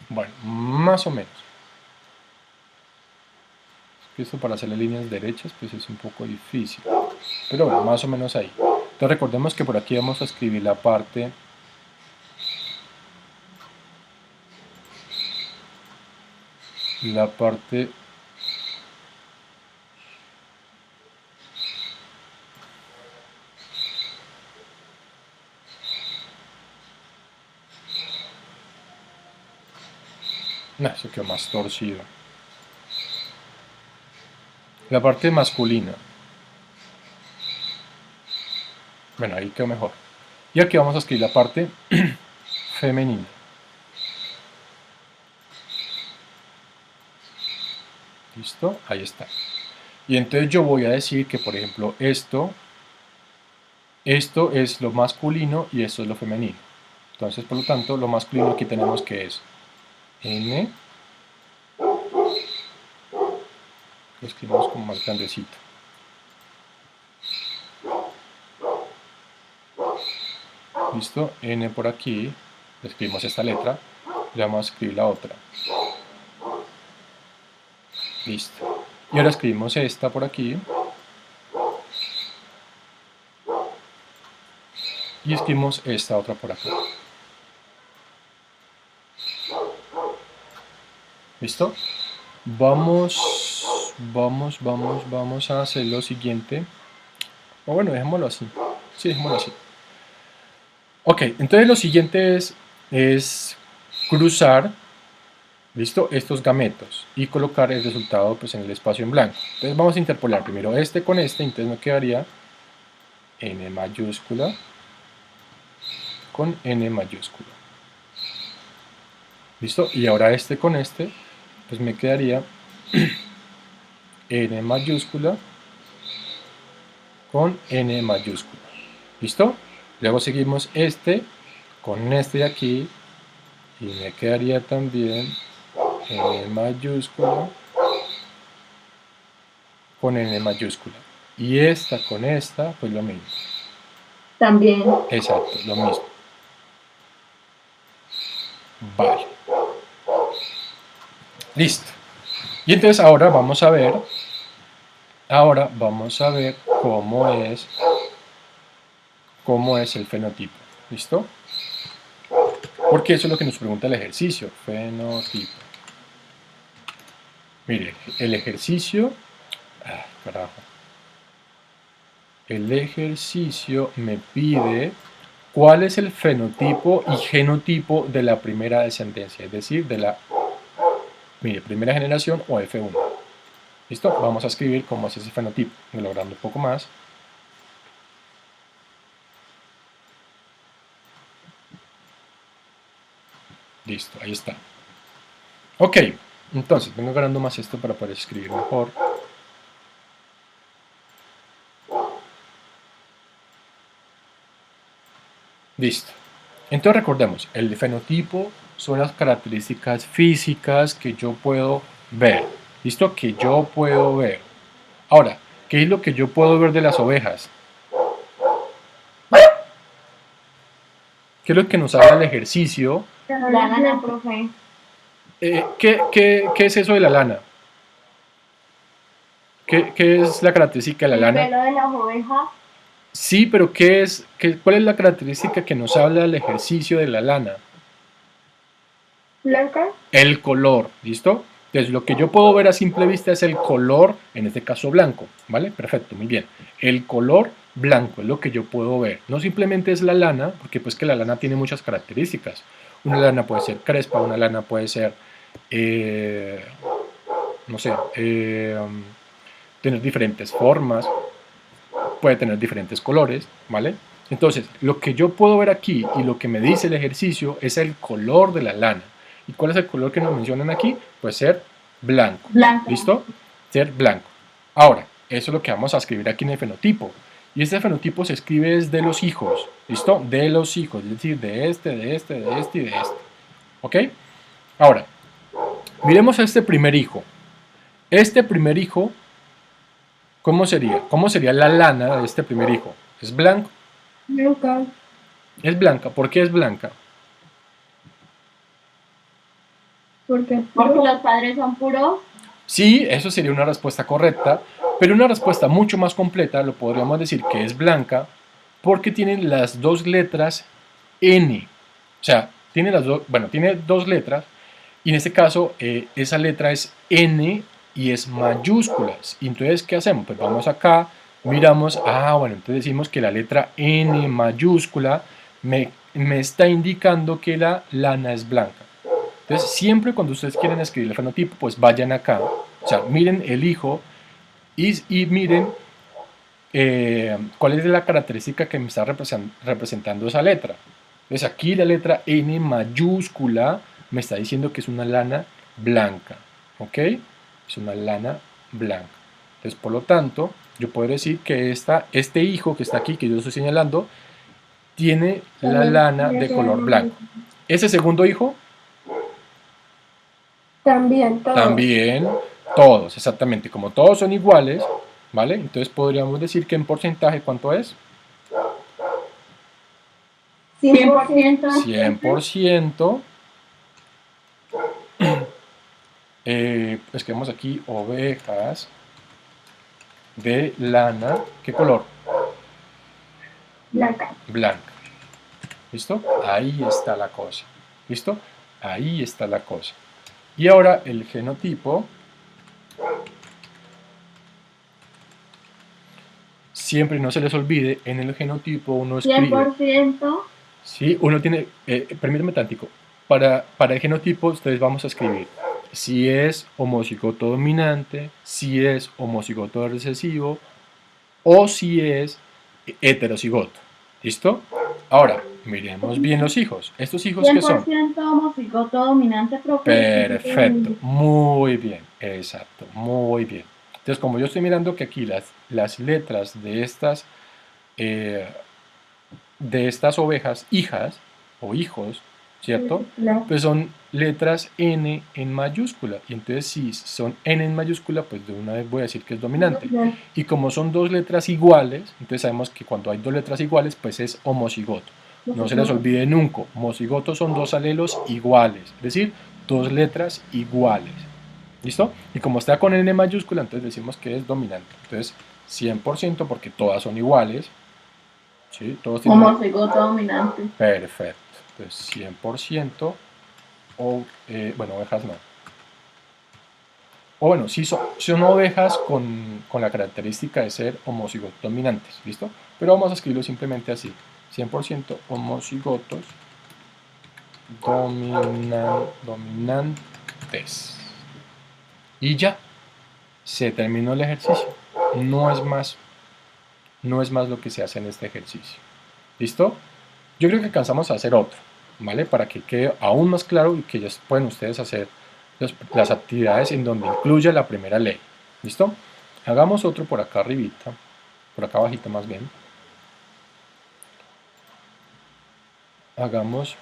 Bueno, más o menos. Esto para hacer las líneas derechas pues es un poco difícil. Pero bueno, más o menos ahí. Entonces recordemos que por aquí vamos a escribir la parte no, eso quedó más torcido. La parte masculina. Bueno, ahí quedó mejor. Y aquí vamos a escribir la parte femenina. ¿Listo? Ahí está. Y entonces yo voy a decir que, por ejemplo, esto es lo masculino y esto es lo femenino. Entonces, por lo tanto, lo masculino aquí tenemos que es N. Lo escribimos como más grandecito. ¿Listo? N por aquí. Escribimos esta letra. Le vamos a escribir la otra. Listo. Y ahora escribimos esta por aquí. Y escribimos esta otra por acá. ¿Listo? Vamos a hacer lo siguiente. O bueno, dejémoslo así. Sí, dejémoslo así. Ok, entonces lo siguiente es cruzar ¿Listo? Estos gametos y colocar el resultado pues, en el espacio en blanco. Entonces vamos a interpolar primero este con este, entonces me quedaría n mayúscula con n mayúscula. ¿Listo? Y ahora este con este, pues me quedaría n mayúscula con n mayúscula. ¿Listo? Luego seguimos este con este de aquí y me quedaría también n mayúscula con n mayúscula. Y esta con esta, pues lo mismo. También. Exacto, lo mismo. Vale. Listo. Y entonces ahora vamos a ver cómo es el fenotipo. ¿Listo? Porque eso es lo que nos pregunta el ejercicio. Fenotipo. Mire, el ejercicio... carajo. El ejercicio me pide cuál es el fenotipo y genotipo de la primera descendencia, es decir, de la primera generación o F1. ¿Listo? Vamos a escribir cómo es ese fenotipo, logrando un poco más. Listo, ahí está. Ok, entonces vengo agarrando más esto para poder escribir mejor. Listo. Entonces recordemos, el fenotipo son las características físicas que yo puedo ver. ¿Listo? Que yo puedo ver. Ahora, ¿qué es lo que yo puedo ver de las ovejas? ¿Qué es lo que nos habla el ejercicio? La lana, profe. ¿Qué es eso de la lana? ¿Qué es la característica de la El lana? pelo de las ovejas. Sí, pero ¿cuál es la característica que nos habla del ejercicio de la lana? Blanca. El color, ¿listo? Entonces lo que yo puedo ver a simple vista es el color, en este caso blanco, ¿vale? Perfecto, muy bien. El color blanco es lo que yo puedo ver. No simplemente es la lana, porque pues que la lana tiene muchas características. Una lana puede ser crespa, una lana puede ser, no sé, tener diferentes formas, puede tener diferentes colores, ¿vale? Entonces, lo que yo puedo ver aquí y lo que me dice el ejercicio es el color de la lana. ¿Y cuál es el color que nos mencionan aquí? Pues ser blanco. Blanco. ¿Listo? Ser blanco. Ahora, eso es lo que vamos a escribir aquí en el fenotipo. Y este fenotipo se escribe desde los hijos. ¿Listo? De los hijos, es decir, de este y de este. ¿Ok? Ahora, miremos a este primer hijo. Este primer hijo, ¿cómo sería? ¿Cómo sería la lana de este primer hijo? ¿Es blanco? Blanca. Es blanca. ¿Por qué es blanca? Porque los padres son puros. Sí, eso sería una respuesta correcta, pero una respuesta mucho más completa lo podríamos decir que es blanca porque tiene las dos letras N. O sea, tiene tiene dos letras y en este caso esa letra es N y es mayúsculas. Y entonces, ¿qué hacemos? Pues vamos acá, miramos, entonces decimos que la letra N mayúscula me está indicando que la lana es blanca. Entonces, siempre cuando ustedes quieren escribir el fenotipo, pues vayan acá, o sea, miren el hijo y miren cuál es la característica que me está representando esa letra. Entonces, aquí la letra N mayúscula me está diciendo que es una lana blanca, ¿ok? Es una lana blanca. Entonces, por lo tanto, yo puedo decir que este hijo que está aquí, que yo estoy señalando, tiene la lana de color blanco. Ese segundo hijo, También, todos. también, todos, exactamente. Como todos son iguales, ¿vale? Entonces podríamos decir que en porcentaje, ¿cuánto es? 100%. 100%. Escribimos aquí ovejas de lana. ¿Qué color? Blanca. Blanca. ¿Listo? Ahí está la cosa. ¿Listo? Ahí está la cosa. Y ahora el genotipo. Siempre no se les olvide, en el genotipo uno escribe... 100%. Sí, uno tiene... permítame tantico. Para el genotipo ustedes vamos a escribir si es homocigoto dominante, si es homocigoto recesivo o si es heterocigoto. ¿Listo? Ahora, miremos bien los hijos. ¿Estos hijos qué son? 100% homocigoto dominante, profe. Perfecto, muy bien, exacto, muy bien. Entonces, como yo estoy mirando que aquí las letras eh, de estas ovejas hijas o hijos, ¿cierto? Pues son letras N en mayúscula. Y entonces si son N en mayúscula, pues de una vez voy a decir que es dominante. Y como son dos letras iguales, entonces sabemos que cuando hay dos letras iguales, pues es homocigoto. No se les olvide nunca, homocigotos son dos alelos iguales, es decir, dos letras iguales. ¿Listo? Y como está con N mayúscula, entonces decimos que es dominante. Entonces, 100% porque todas son iguales. ¿Sí? Todos tienen... Homocigoto dominante. Perfecto. Entonces, 100% o, bueno, ovejas no. O bueno, sí son ovejas con la característica de ser homocigotos dominantes, ¿listo? Pero vamos a escribirlo simplemente así. 100% homocigotos dominantes. Y ya, se terminó el ejercicio. No es más lo que se hace en este ejercicio. ¿Listo? Yo creo que alcanzamos a hacer otro, ¿vale? Para que quede aún más claro y que ya pueden ustedes hacer las actividades en donde incluya la primera ley. ¿Listo? Hagamos otro por acá arribita, por acá abajito más bien. Hagamos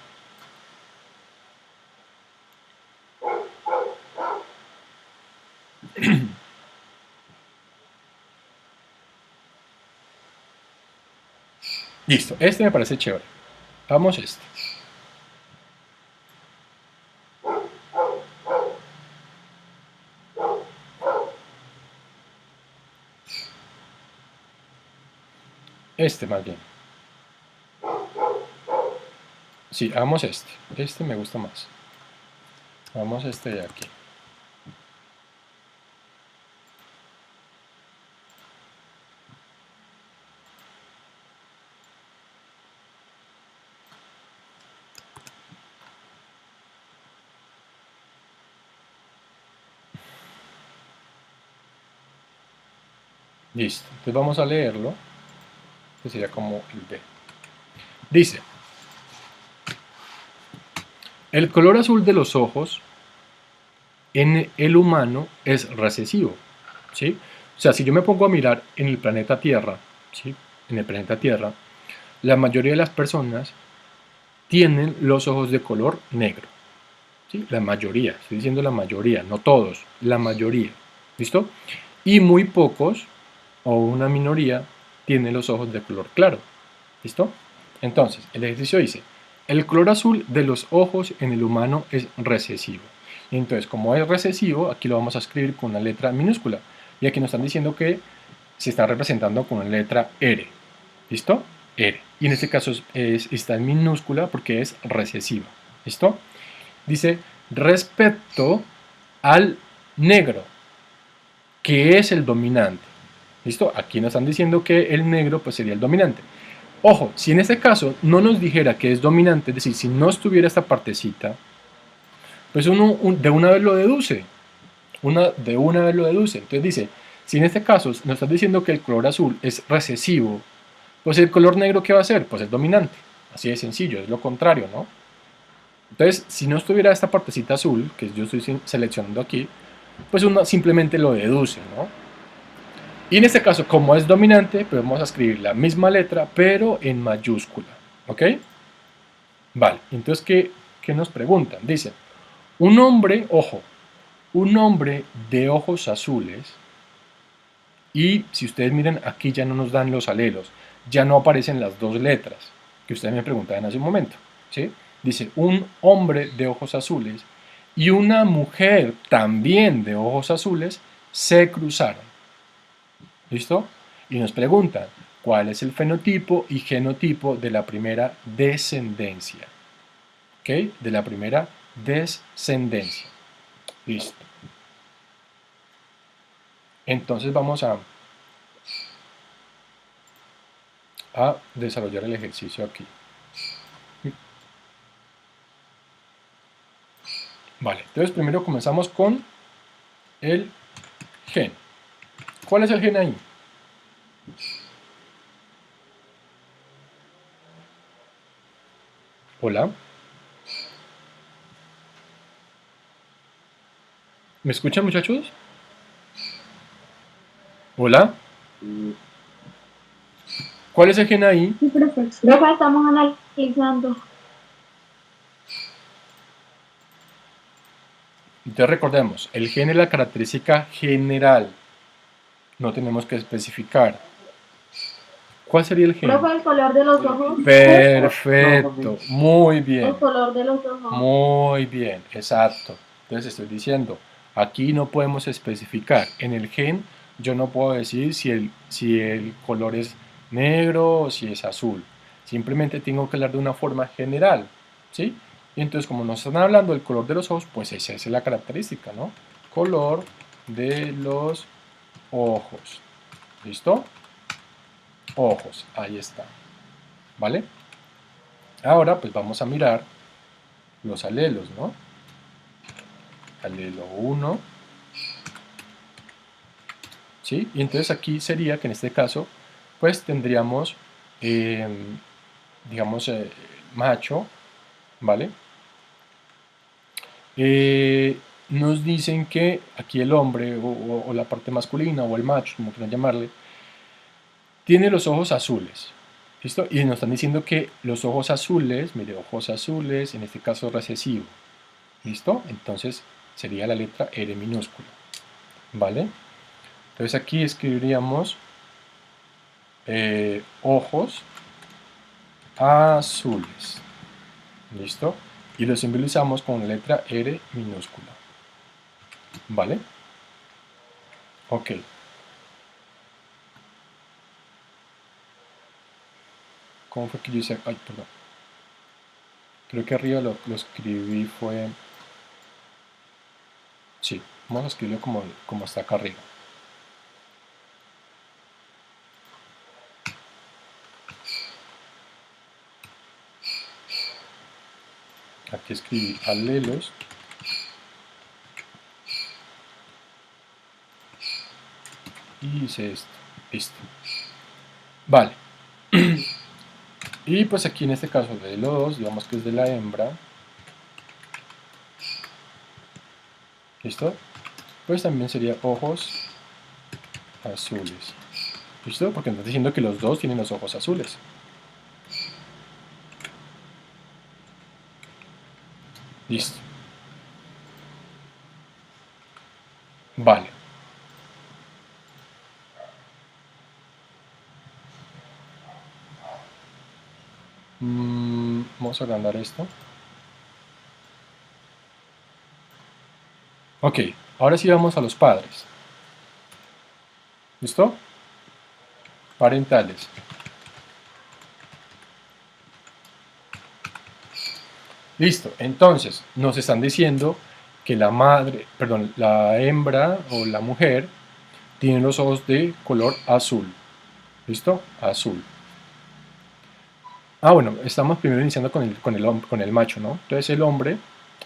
listo, este me parece chévere. Vamos este. Este más bien. Sí, hagamos este. Este me gusta más. Vamos este de aquí. Listo. Entonces vamos a leerlo. Que sería como el B. Dice: el color azul de los ojos en el humano es recesivo, ¿sí? O sea, si yo me pongo a mirar en el planeta Tierra, ¿sí? En el planeta Tierra, la mayoría de las personas tienen los ojos de color negro, ¿sí? La mayoría, estoy diciendo la mayoría, no todos, la mayoría, ¿listo? Y muy pocos, o una minoría, tienen los ojos de color claro, ¿listo? Entonces, el ejercicio dice: el color azul de los ojos en el humano es recesivo. Entonces, como es recesivo, aquí lo vamos a escribir con una letra minúscula. Y aquí nos están diciendo que se está representando con una letra R. ¿Listo? R. Y en este caso está en minúscula porque es recesiva. ¿Listo? Dice: respecto al negro, que es el dominante. ¿Listo? Aquí nos están diciendo que el negro pues sería el dominante. Ojo, si en este caso no nos dijera que es dominante, es decir, si no estuviera esta partecita, pues uno de una vez lo deduce. De una vez lo deduce. Entonces dice, si en este caso nos están diciendo que el color azul es recesivo, pues el color negro, ¿qué va a ser? Pues es dominante. Así de sencillo, es lo contrario, ¿no? Entonces, si no estuviera esta partecita azul, que yo estoy seleccionando aquí, pues uno simplemente lo deduce, ¿no? Y en este caso, como es dominante, pues vamos a escribir la misma letra, pero en mayúscula, ¿ok? Vale, entonces, ¿qué nos preguntan? Dicen, un hombre, ojo, un hombre de ojos azules, y si ustedes miran, aquí ya no nos dan los alelos, ya no aparecen las dos letras que ustedes me preguntaban hace un momento, ¿sí? Dice, un hombre de ojos azules y una mujer también de ojos azules se cruzaron. ¿Listo? Y nos preguntan, ¿cuál es el fenotipo y genotipo de la primera descendencia? ¿Ok? De la primera descendencia. Listo. Entonces vamos a desarrollar el ejercicio aquí. Vale, entonces primero comenzamos con el gen. ¿Cuál es el gen ahí? Hola. ¿Me escuchan, muchachos? Hola. ¿Cuál es el gen ahí? Sí, profe. Profe, estamos analizando. Entonces recordemos, el gen es la característica general. No tenemos que especificar. ¿Cuál sería el gen? Profe, el color de los ojos. Perfecto, muy bien, El color de los ojos. muy bien, exacto. Entonces estoy diciendo, aquí no podemos especificar. En el gen yo no puedo decir si el color es negro o si es azul. Simplemente tengo que hablar de una forma general, ¿sí? Y entonces como nos están hablando del color de los ojos, pues esa es la característica, ¿no? Color de los ojos. ¿Listo? Ojos, ahí está. ¿Vale? Ahora pues vamos a mirar los alelos, ¿no? Alelo 1, ¿sí? Y entonces aquí sería que en este caso pues tendríamos, eh, digamos, macho, ¿vale? Nos dicen que aquí el hombre o la parte masculina o el macho, como quieran llamarle, tiene los ojos azules. ¿Listo? Y nos están diciendo que los ojos azules, mire, ojos azules, en este caso recesivo. ¿Listo? Entonces sería la letra R minúscula. ¿Vale? Entonces aquí escribiríamos ojos azules. ¿Listo? Y lo simbolizamos con la letra R minúscula. ¿Vale? Ok. ¿Cómo fue que yo hice? Ay, perdón. Creo que arriba lo escribí fue... Sí, vamos a escribirlo como está acá arriba. Aquí escribí alelos. Y hice esto. Listo. Vale. Y pues aquí en este caso de los, digamos que es de la hembra. ¿Listo? Pues también sería ojos azules. ¿Listo? Porque nos está diciendo que los dos tienen los ojos azules. Listo. Vale. Vamos a agrandar esto. Ok, ahora sí vamos a los padres. ¿Listo? Parentales. Listo, entonces nos están diciendo que la madre, perdón, la hembra o la mujer tiene los ojos de color azul. ¿Listo? Azul. Ah, bueno, estamos primero iniciando con el macho, ¿no? Entonces el hombre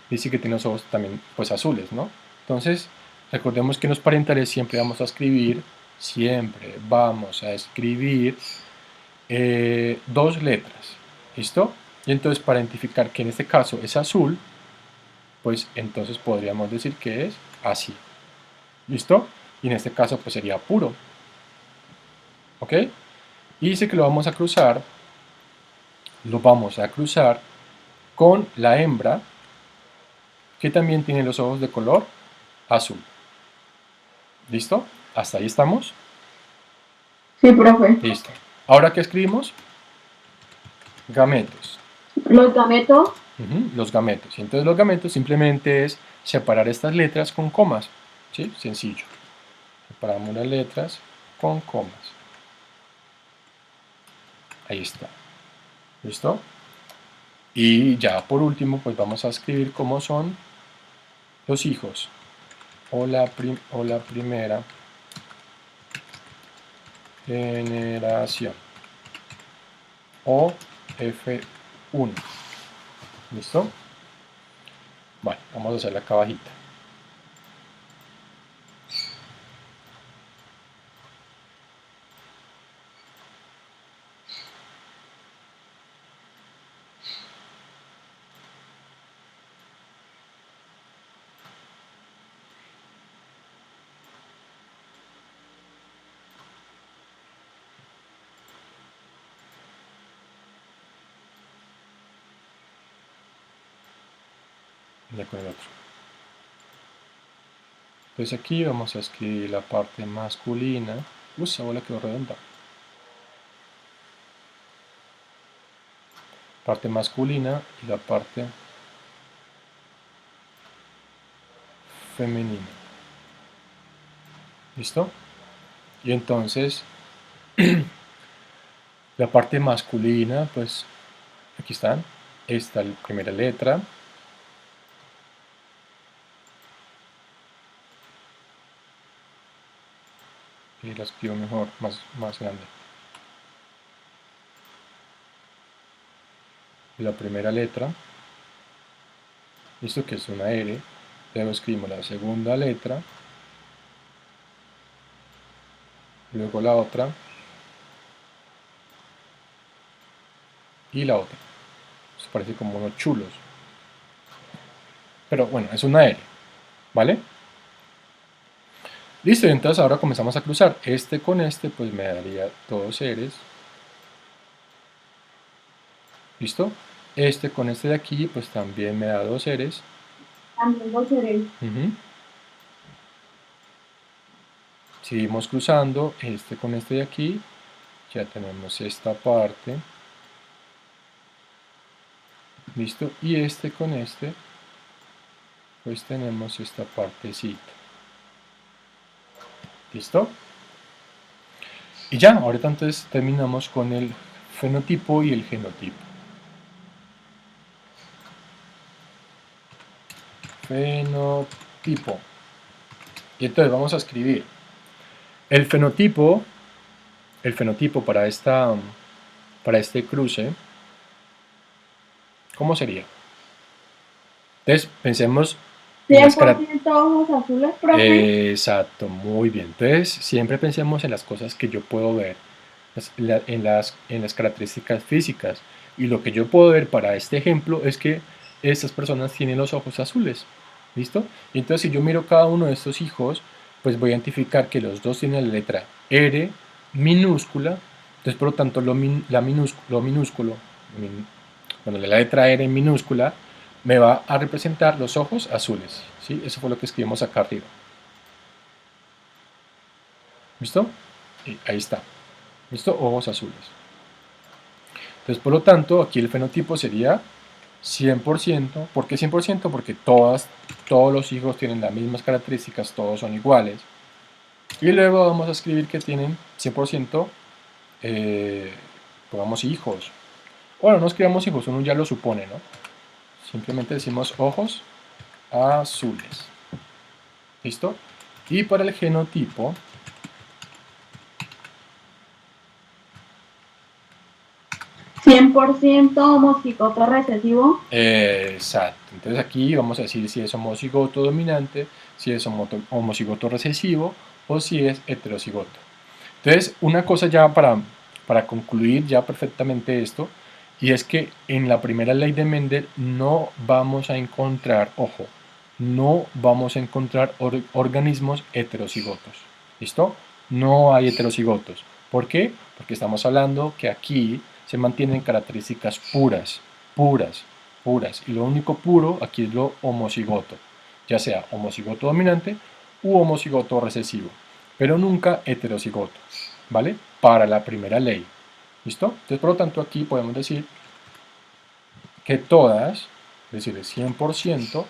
dice que tiene los ojos también pues azules, ¿no? Entonces, recordemos que en los parentales siempre vamos a escribir dos letras, ¿listo? Y entonces para identificar que en este caso es azul, pues entonces podríamos decir que es así, ¿listo? Y en este caso pues sería puro, ¿ok? Y dice que lo vamos a cruzar con la hembra que también tiene los ojos de color azul. ¿Listo? ¿Hasta ahí estamos? Sí, profe. Listo. ¿Ahora qué escribimos? Gametos. Los gametos. Los gametos. Y entonces los gametos simplemente es separar estas letras con comas. ¿Sí? Sencillo. Separamos las letras con comas. Ahí está. ¿Listo? Y ya por último, pues vamos a escribir cómo son los hijos. O la primera generación. O F1. ¿Listo? Vale, vamos a hacerla acá abajita. Ya con el otro. Entonces aquí vamos a escribir la parte masculina. Uy, esa bola quedó redonda. Parte masculina y la parte femenina. ¿Listo? Y entonces la parte masculina, pues aquí están. Esta la primera letra. Y la escribo mejor, más grande. La primera letra. Listo, que es una R. Luego escribimos la segunda letra. Luego la otra. Y la otra. Eso parece como unos chulos. Pero bueno, es una R. ¿Vale? Listo, y entonces ahora comenzamos a cruzar. Este con este, pues me daría dos R's. ¿Listo? Este con este de aquí, pues también me da dos R's. También lo seré. Ujú. Seguimos cruzando. Este con este de aquí. Ya tenemos esta parte. ¿Listo? Y este con este, pues tenemos esta partecita. ¿Listo? Y ya, ahorita entonces terminamos con el fenotipo y el genotipo. Fenotipo. Y entonces vamos a escribir el fenotipo para este cruce. ¿Cómo sería? Entonces pensemos en las características. 100% ojos azules, profe. Exacto, muy bien. Entonces siempre pensemos en las cosas que yo puedo ver, en las características físicas. Y lo que yo puedo ver para este ejemplo es que estas personas tienen los ojos azules. ¿Listo? Y entonces si yo miro cada uno de estos hijos, pues voy a identificar que los dos tienen la letra R minúscula. Entonces por lo tanto bueno, la letra R minúscula me va a representar los ojos azules. ¿Sí? Eso fue lo que escribimos acá arriba. ¿Listo? Y ahí está. ¿Listo? Ojos azules. Entonces, por lo tanto, aquí el fenotipo sería 100%. ¿Por qué 100%? Porque todos los hijos tienen las mismas características, todos son iguales. Y luego vamos a escribir que tienen 100%, pongamos hijos. Bueno, no escribamos hijos, uno ya lo supone, ¿no? Simplemente decimos ojos azules. ¿Listo? Y para el genotipo, 100% homocigoto recesivo. exacto. Entonces aquí vamos a decir si es homocigoto dominante, si es homocigoto recesivo o si es heterocigoto. Entonces, una cosa ya para concluir ya perfectamente esto, y es que en la primera ley de Mendel no vamos a encontrar, ojo, no vamos a encontrar organismos heterocigotos. ¿Listo? No hay heterocigotos. ¿Por qué? Porque estamos hablando que aquí se mantienen características puras, puras, puras. Y lo único puro aquí es lo homocigoto, ya sea homocigoto dominante u homocigoto recesivo, pero nunca heterocigoto, ¿vale? Para la primera ley. ¿Listo? Entonces, por lo tanto, aquí podemos decir que todas, es decir, el 100%,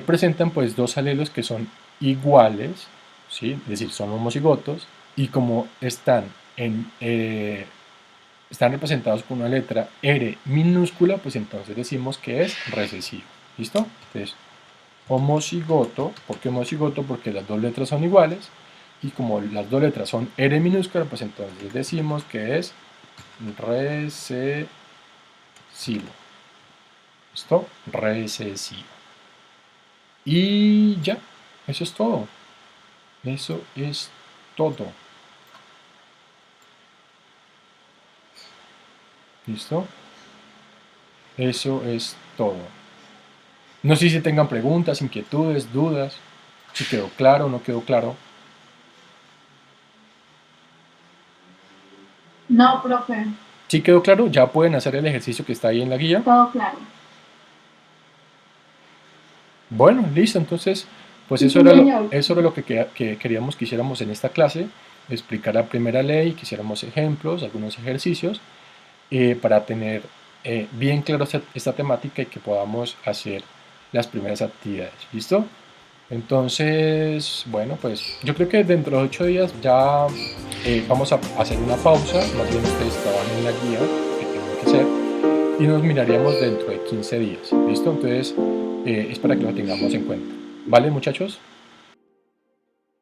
presentan pues dos alelos que son iguales, ¿sí? Es decir, son homocigotos, y como están representados con una letra R minúscula, pues entonces decimos que es recesivo. ¿Listo? Entonces, homocigoto, ¿por qué homocigoto? Porque las dos letras son iguales, y como las dos letras son R minúscula, pues entonces decimos que es recesivo. ¿Listo? Recesivo. Y ya, eso es todo. Eso es todo. ¿Listo? Eso es todo. No sé si tengan preguntas, inquietudes, dudas, si quedó claro o no quedó claro. No, profe, Si quedó claro, ya pueden hacer el ejercicio que está ahí en la guía. todo claro. Bueno, listo, entonces, pues Sí, eso era señor. lo que queríamos que hiciéramos en esta clase, explicar la primera ley, que hiciéramos ejemplos, algunos ejercicios, para tener bien claro esta temática y que podamos hacer las primeras actividades. ¿Listo? Entonces, bueno, pues yo creo que dentro de 8 días ya vamos a hacer una pausa, más bien ustedes trabajen en la guía que tienen que hacer y nos miraríamos dentro de 15 días. ¿Listo? Entonces, es para que lo tengamos en cuenta. ¿Vale, muchachos?